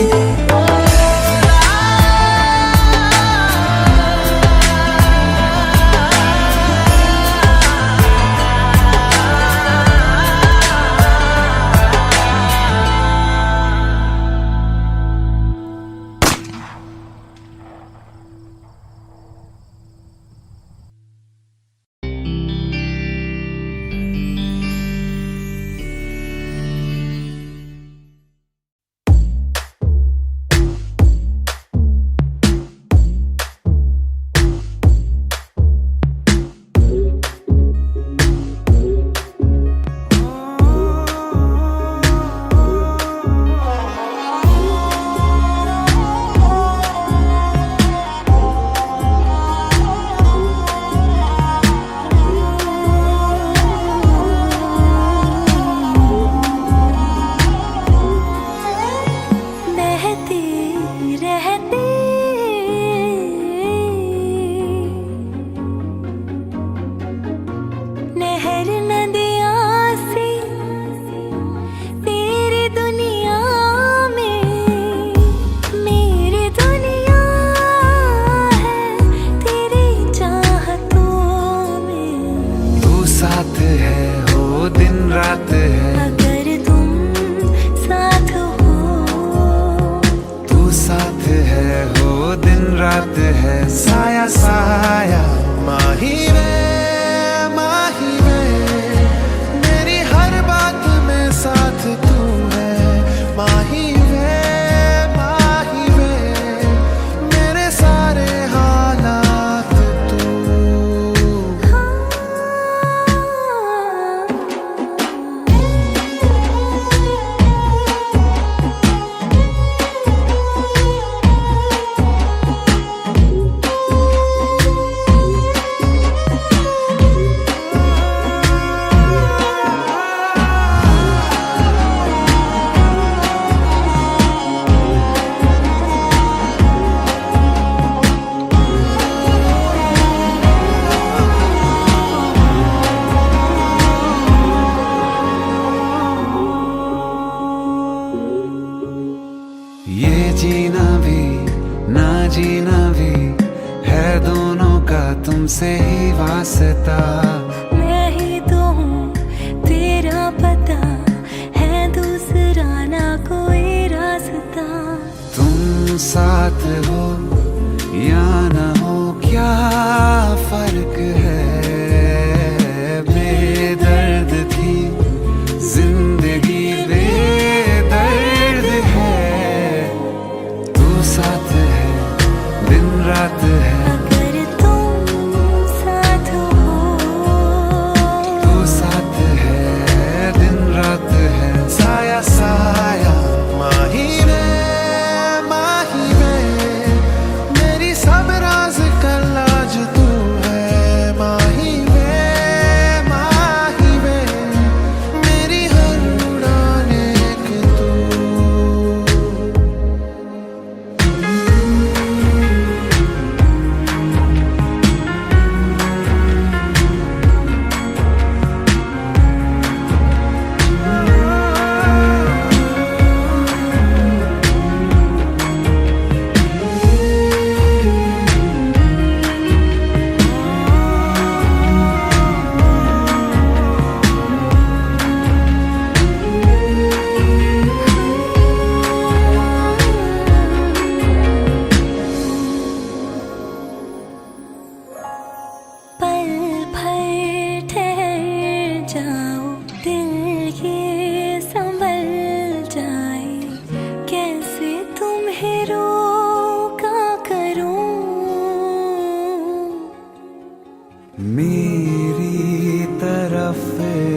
तुमसे ही वास्ता। मैं ही तो हूँ तेरा पता है, दूसरा ना कोई रास्ता। तुम साथ हो या न हो क्या फर्क है, बेदर्द थी जिंदगी बेदर्द है। तू साथ है दिन रात है, अगर तुम साथ हो, तू साथ है दिन रात है। साया साया माही में मेरी सब राज का लाज तू है। माही में मेरी हर उड़ान एक तू। पल भर ठहर जाओ, दिल ये संभल जाए। कैसे तुम्हें रोका करूं, मेरी तरफ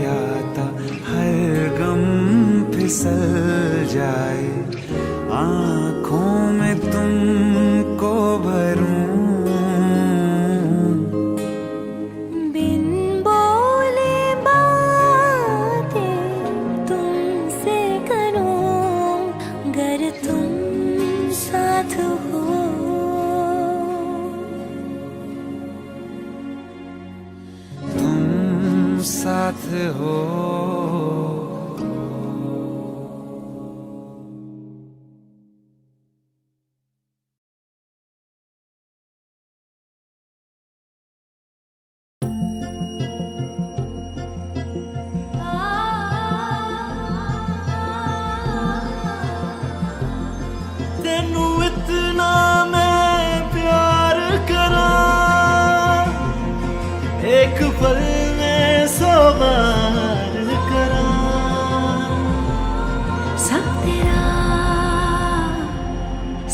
आता हर गम फिसल जाए। आँखों में तुमको भरूं, बिन बोले बातें तुमसे करूं, गर तुम साथ हो। तुम साथ हो। तेनू इतना मैं प्यार करा, एक पल में 100 बार करा। सब तेरा,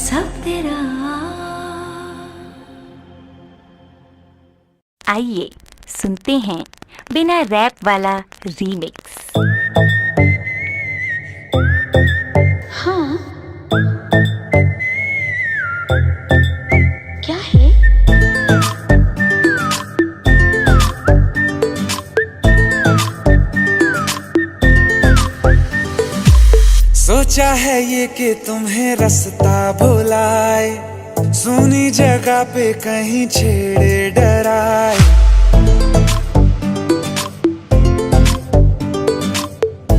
सब तेरा। आइए सुनते हैं बिना रैप वाला रीमिक्स। हाँ, क्या है? सोचा है ये कि तुम्हें रास्ता भुलाए, सुनी जगह पे कहीं छेड़े डराए।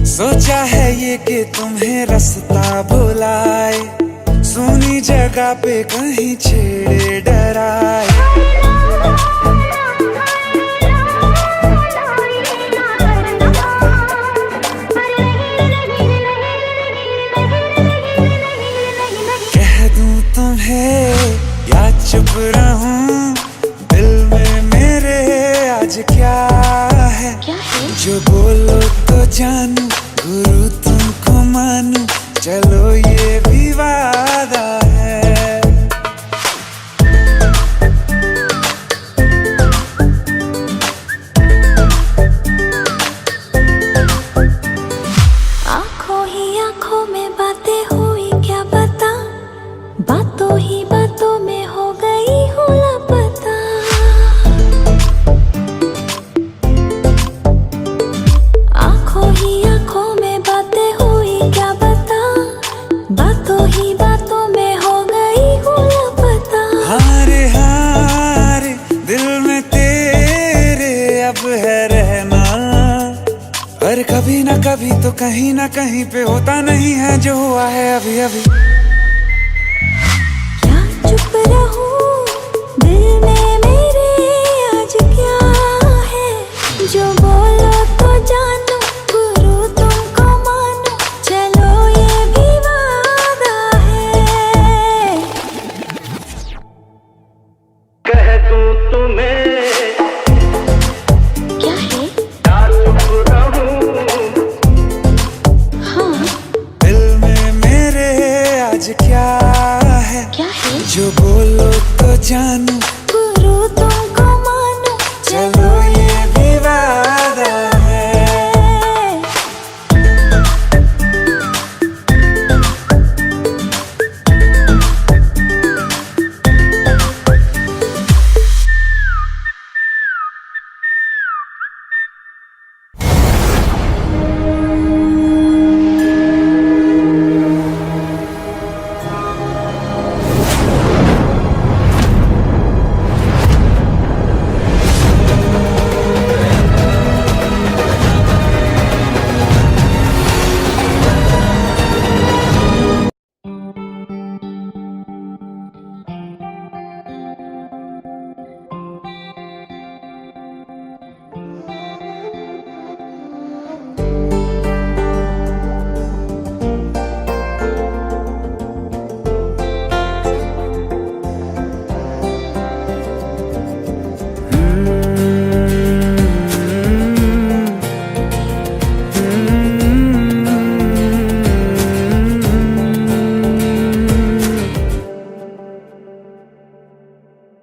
सोचा है ये कि तुम्हें रास्ता भुलाए, सुनी जगह पे कहीं छेड़े डराए। कह दूं तुम्हें या चुप रहूं, दिल में मेरे आज क्या है? जो बोलो तो जानू, गुरु तुमको मानू, चलो ये भी वादा है। आंखों ही आंखों में बातें हुई क्या बता, बातों ही बातों में हो गई हूँ लापता। आंखों ही आंखों में बातें हुई क्या बता, बातों ही बातों में हो गई हूँ लापता। हारे हारे दिल में तेरे अब है रहना, पर कभी ना कभी तो कहीं ना कहीं पे होता नहीं है जो हुआ है अभी अभी। चुप रहूं, दिल में मेरे जो बोलो तो जानू, गुरु तुमको मानो, चलो ये भी वादा है।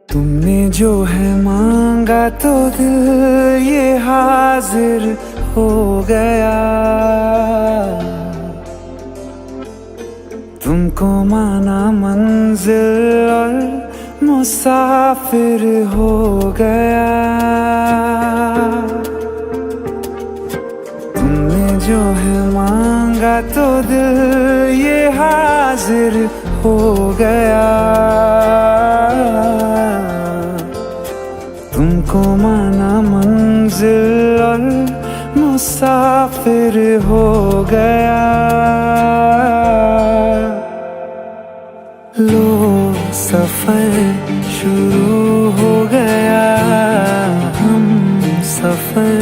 तुमने जो है मांगा तो दिल ये हाजिर हो गया। तुमको माना मंजिल और मुसाफिर हो गया। तुमने जो है मांगा तो दिल ये हाजिर हो गया। तुमको माना मंजिल और मुसाफिर हो गया। लो सफर शुरू हो गया, हम सफर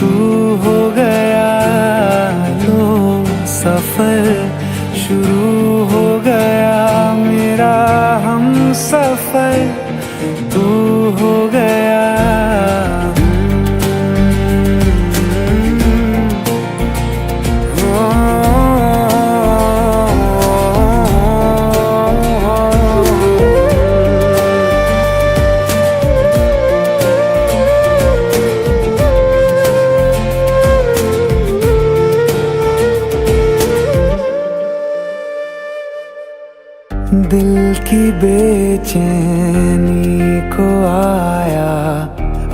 तू हो गया। लो सफर शुरू हो गया, मेरा हम सफर तू हो गया। दिल की बेचैनी को आया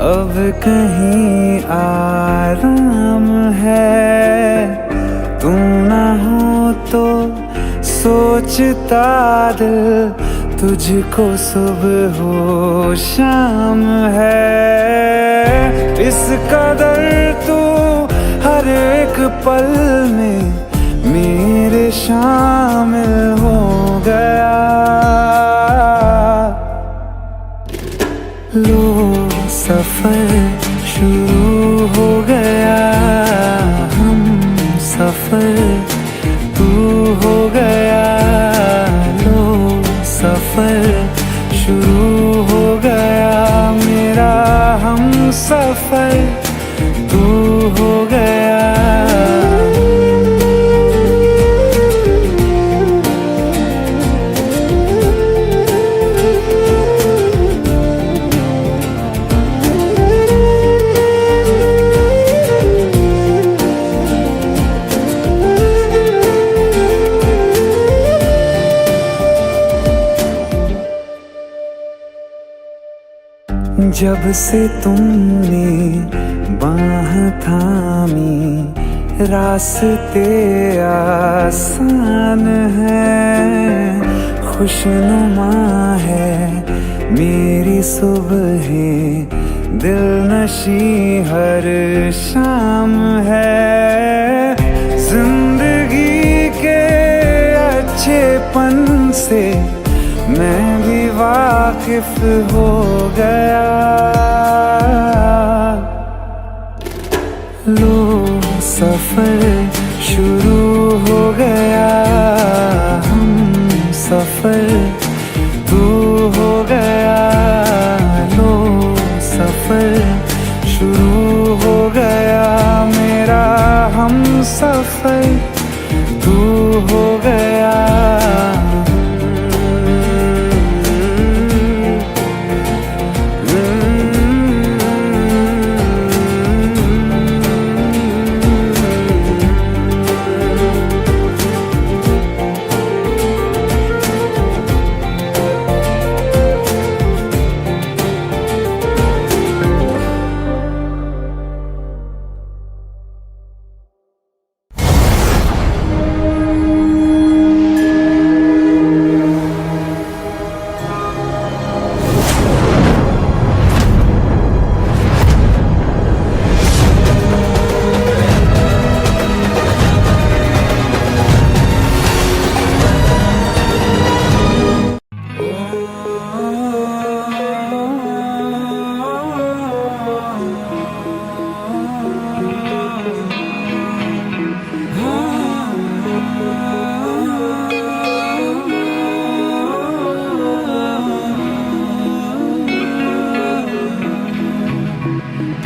अब कहीं आराम है। तू ना हो तो सोचता दिल तुझको सुबह हो शाम है। इस कदर तू हर एक पल में मेरे शामिल हो गया। लो सफर शुरू हो गया, हम सफर तू हो गया। लो सफर शुरू हो गया, मेरा हम सफर तू हो गया। जब से तुमने बाह थामी रास्ते आसान है। खुशनुमा है मेरी सुबह, दिल नशी हर शाम है। जिंदगी के अच्छेपन से मैं भी वाकिफ हो गया। लो सफर शुरू हो गया, हम सफर तू हो गया। लो सफर शुरू हो गया, मेरा हम सफर तू हो गया।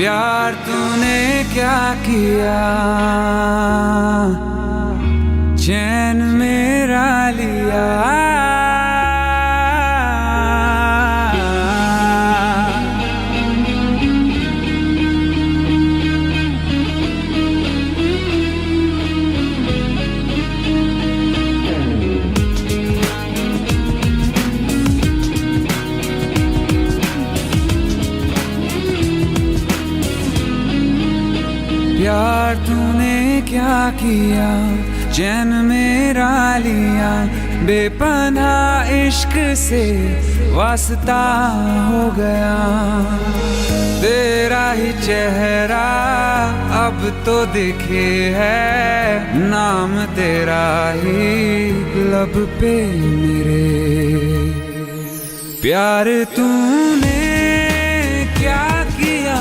प्यार तूने क्या किया, चैन मेरा लिया। प्यार तूने क्या किया, चैन मेरा लिया। बेपनाह इश्क से वास्ता हो गया, तेरा ही चेहरा अब तो दिखे है, नाम तेरा ही लब पे मेरे। प्यार तूने क्या किया,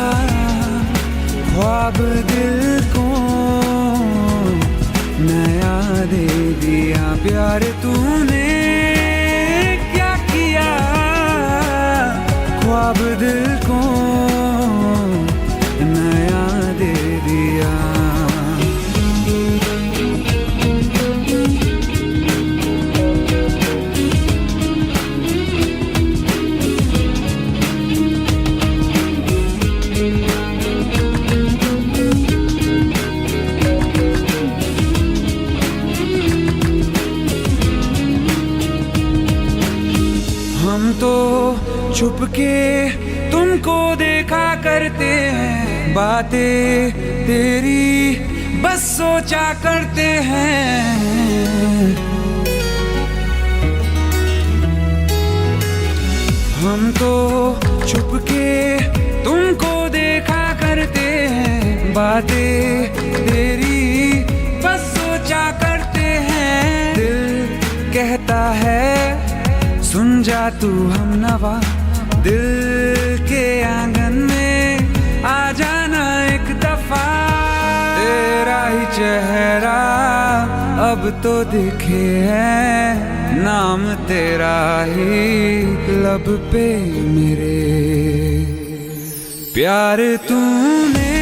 ख्वाब दिल को नया दे दिया। प्यार तूने क्या किया, ख्वाब दिल को नया दे दिया। हम तो छुपके तुमको देखा करते हैं, बातें तेरी बस सोचा करते हैं। हम तो छुपके तुमको देखा करते हैं, बातें तेरी बस सोचा करते हैं। दिल कहता है सुन जा तू हमनवा, दिल के आंगन में आ जाना एक दफा। तेरा ही चेहरा अब तो दिखे है, नाम तेरा ही लब पे मेरे। प्यार तूने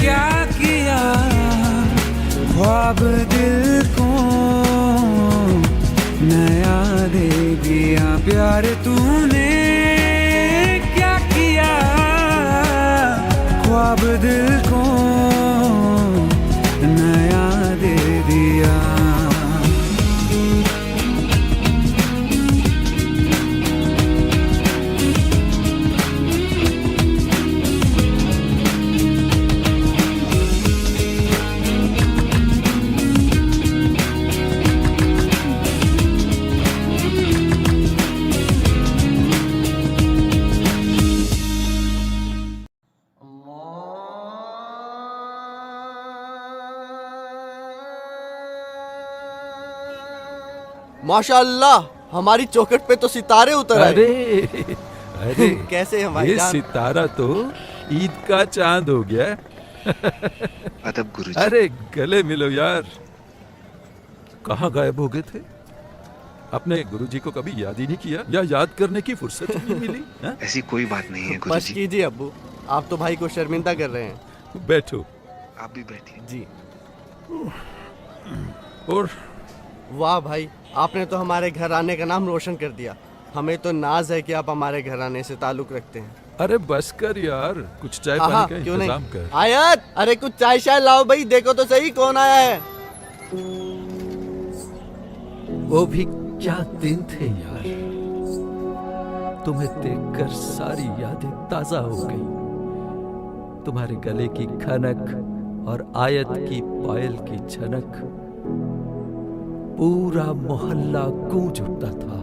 क्या किया, ख्वाब दिल को नया दे दिया। प्यार तूने क्या किया, ख्वाब दिल को नया दे दिया। माशाअल्लाह, हमारी चौखट पे तो सितारे उतर आए। अरे कैसे हैं भाई ये जान? सितारा तो ईद का चांद हो गया। अदब गुरुजी। अरे गले मिलो यार, कहाँ गायब हो गए थे? अपने गुरुजी को कभी याद ही नहीं किया, या याद करने की फुर्सत ही नहीं मिली? ऐसी कोई बात नहीं है बस गुरुजी। कीजिए अब्बू, आप तो भाई को शर्मिंदा कर रहे हैं। बैठो। आप भी बैठिए। जी। और वाह भाई, आपने तो हमारे घर आने का नाम रोशन कर दिया। हमें तो नाज है कि आप हमारे घर आने से ताल्लुक रखते हैं। अरे बस कर यार, कुछ चाय पानी का क्यों इंतजाम नहीं? कर। आयत, अरे कुछ चाय शाय लाओ भाई, देखो तो सही कौन आया है। वो भी क्या दिन थे यार, तुम्हें देखकर सारी यादें ताजा हो गई। तुम्हारे गले की खनक और आयत की पायल की झनक, पूरा मोहल्ला गूंज उठता था।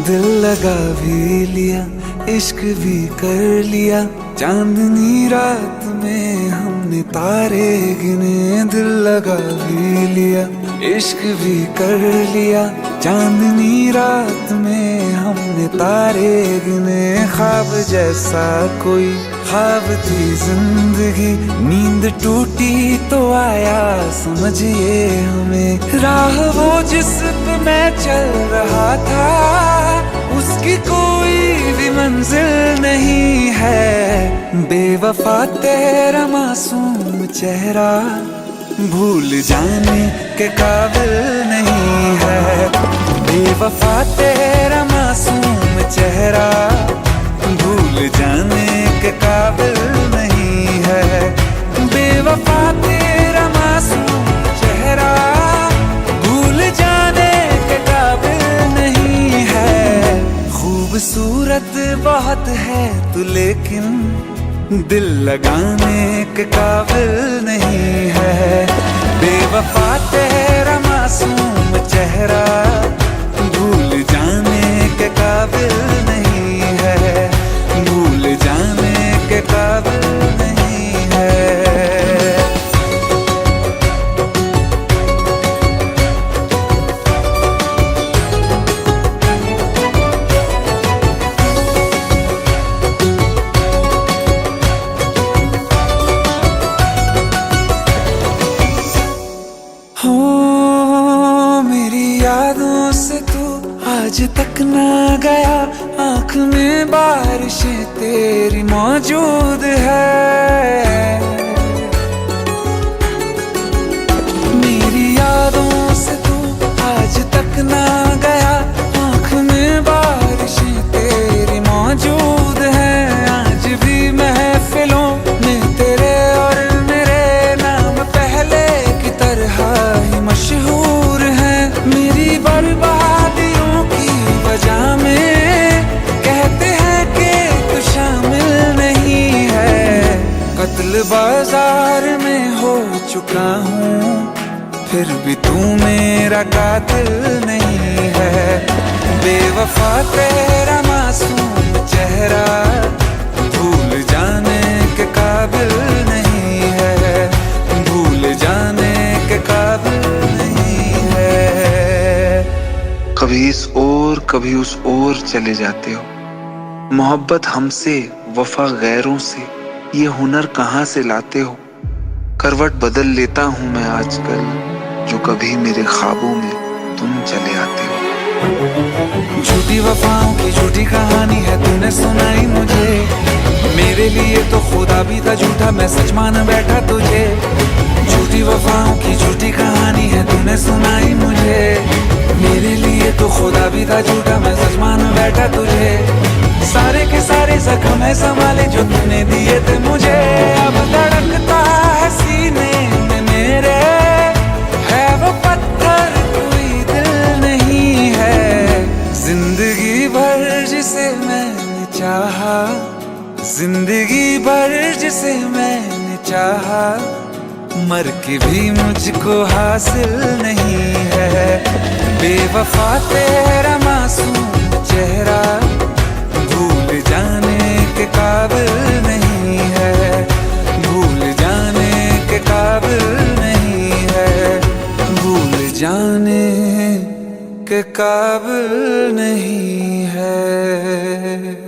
दिल लगा भी लिया, इश्क भी कर लिया, चांदनी रात में हमने तारे गिने। दिल लगा भी लिया, इश्क भी कर लिया, चांदनी रात में हमने तारे गिने, ख्वाब जैसा कोई ख्वाब थी जिंदगी। नींद टूटी तो आया समझिए हमें, राह वो जिस पे मैं चल रहा था उसकी कोई भी मंजिल नहीं है। बेवफा तेरा मासूम चेहरा भूल जाने के काबिल नहीं है। बेवफा तेरा मासूम चेहरा भूल जाने के काबिल नहीं है। बेवफा तेरा मासूम चेहरा भूल जाने के काबिल नहीं है। खूबसूरत बहुत है तू लेकिन दिल लगाने के काबिल नहीं है। बेवफा तेरा मासूम चेहरा भूल जाने के काबिल नहीं है। भूल जाने के काबिल नहीं है। आज तक ना गया, आँख में बारिशें तेरी मौजूद है। मेरी यादों से तू आज तक ना गया, आँख में बारिशें तेरी मौजूद है। आज भी महफिलों में तेरे और मेरे नाम पहले की तरह ही मशहूर है। मेरी बर्बादियों वजह में कहते हैं कि तू शामिल नहीं है। कत्ल बाजार में हो चुका हूँ फिर भी तू मेरा कातिल नहीं है। बेवफा तेरा मासूम चेहरा भूल जाने के काबिल नहीं है। भूल जाने के काबिल नहीं है। कभी इस ओर कभी उस ओर चले जाते हो। मोहब्बत हमसे वफा गैरों से ये हुनर कहाँ से लाते हो। करवट बदल लेता हूँ मैं आजकल जो कभी मेरे ख्वाबों में तुम चले आते हो। झूठी वफाओं की झूठी कहानी है तूने सुनाई मुझे। मेरे लिए तो खुदा भी था झूठा, मैं सच मान बैठा तुझे। झूठी वफाओं की झूठी कहानी है तूने सुनाई मुझे। मेरे लिए तो खुदा भी था झूठा, मैं सच मान बैठा तुझे। सारे के सारे जख्म है संभाले जो तूने दिए थे मुझे। अब धड़कता है सीने में मेरे, है वो पत्थर कोई दिल नहीं है। जिंदगी भर जिसे मैंने चाहा, जिंदगी भर जिसे मैंने चाहा, मर के भी मुझको हासिल नहीं है। बेवफा तेरा मासूम चेहरा भूल जाने के काबिल नहीं है। भूल जाने के काबिल नहीं है। भूल जाने के काबिल नहीं है।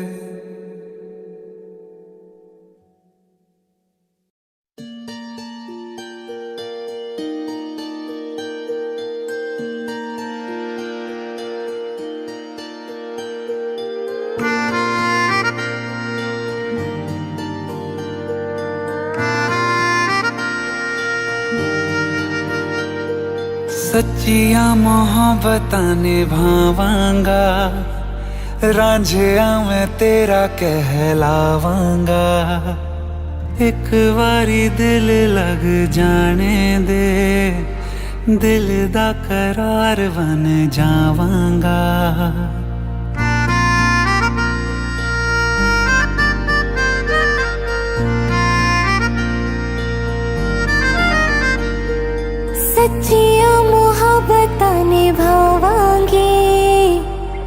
सच्चिया मोहब्बतां निभावांगा, रांझिया मैं तेरा कहलावांगा। एक बारी दिल लग जाने दे, दिल दा करार बन जावांगा। सच्चिया मोहब्बतां निभावांगी,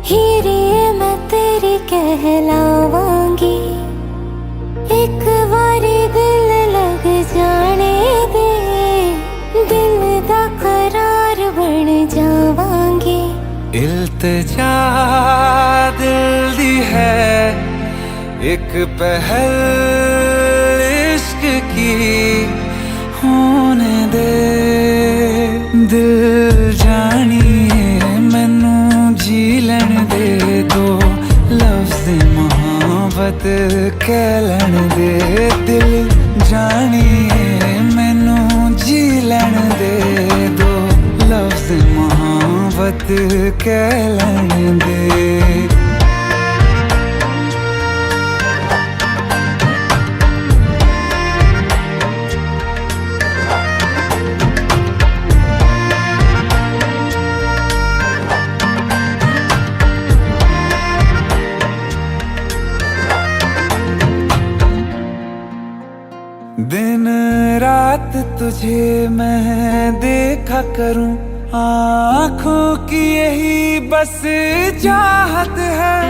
हीरे मैं तेरी कहलावांगी। एक बारी दिल लग जाने दे, दिल दा करार बन जावांगी। इल्तिजा दिल दी है एक पहल इश्क की होने दे दिल जानिए मैनू जी लैण दे दो लफ्ज़ मोहब्बत कह लैण दे दिल जानिए मैनू जी लैण दे दो लफ्ज़ मोहब्बत कह लैण दे दिन रात तुझे मैं देखा करूं आँखों की यही बस चाहत है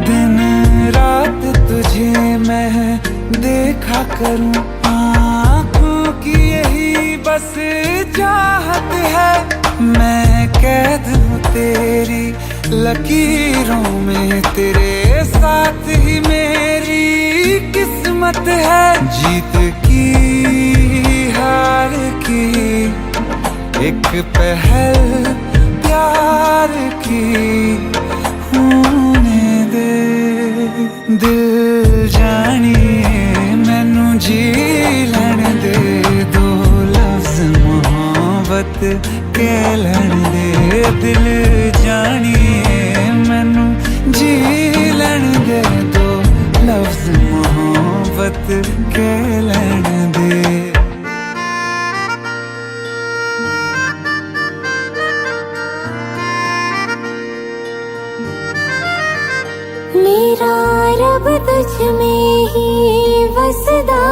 दिन रात तुझे मैं देखा करूं आँखों की यही बस चाहत है मैं कैद हूँ तेरी लकीरों में तेरे साथ ही मेरी किस्मत है जीत की हार की एक पहल प्यार की होने दे दिल जानिए मैनू जी लैण दे दो लफ्ज़ मोहब्बत कह लैण दे दिल जानिए मैनू जी लैण दे दो लफ्ज़ मोहब्बत कह लैण दे मेरा रब तुझ में ही वसदा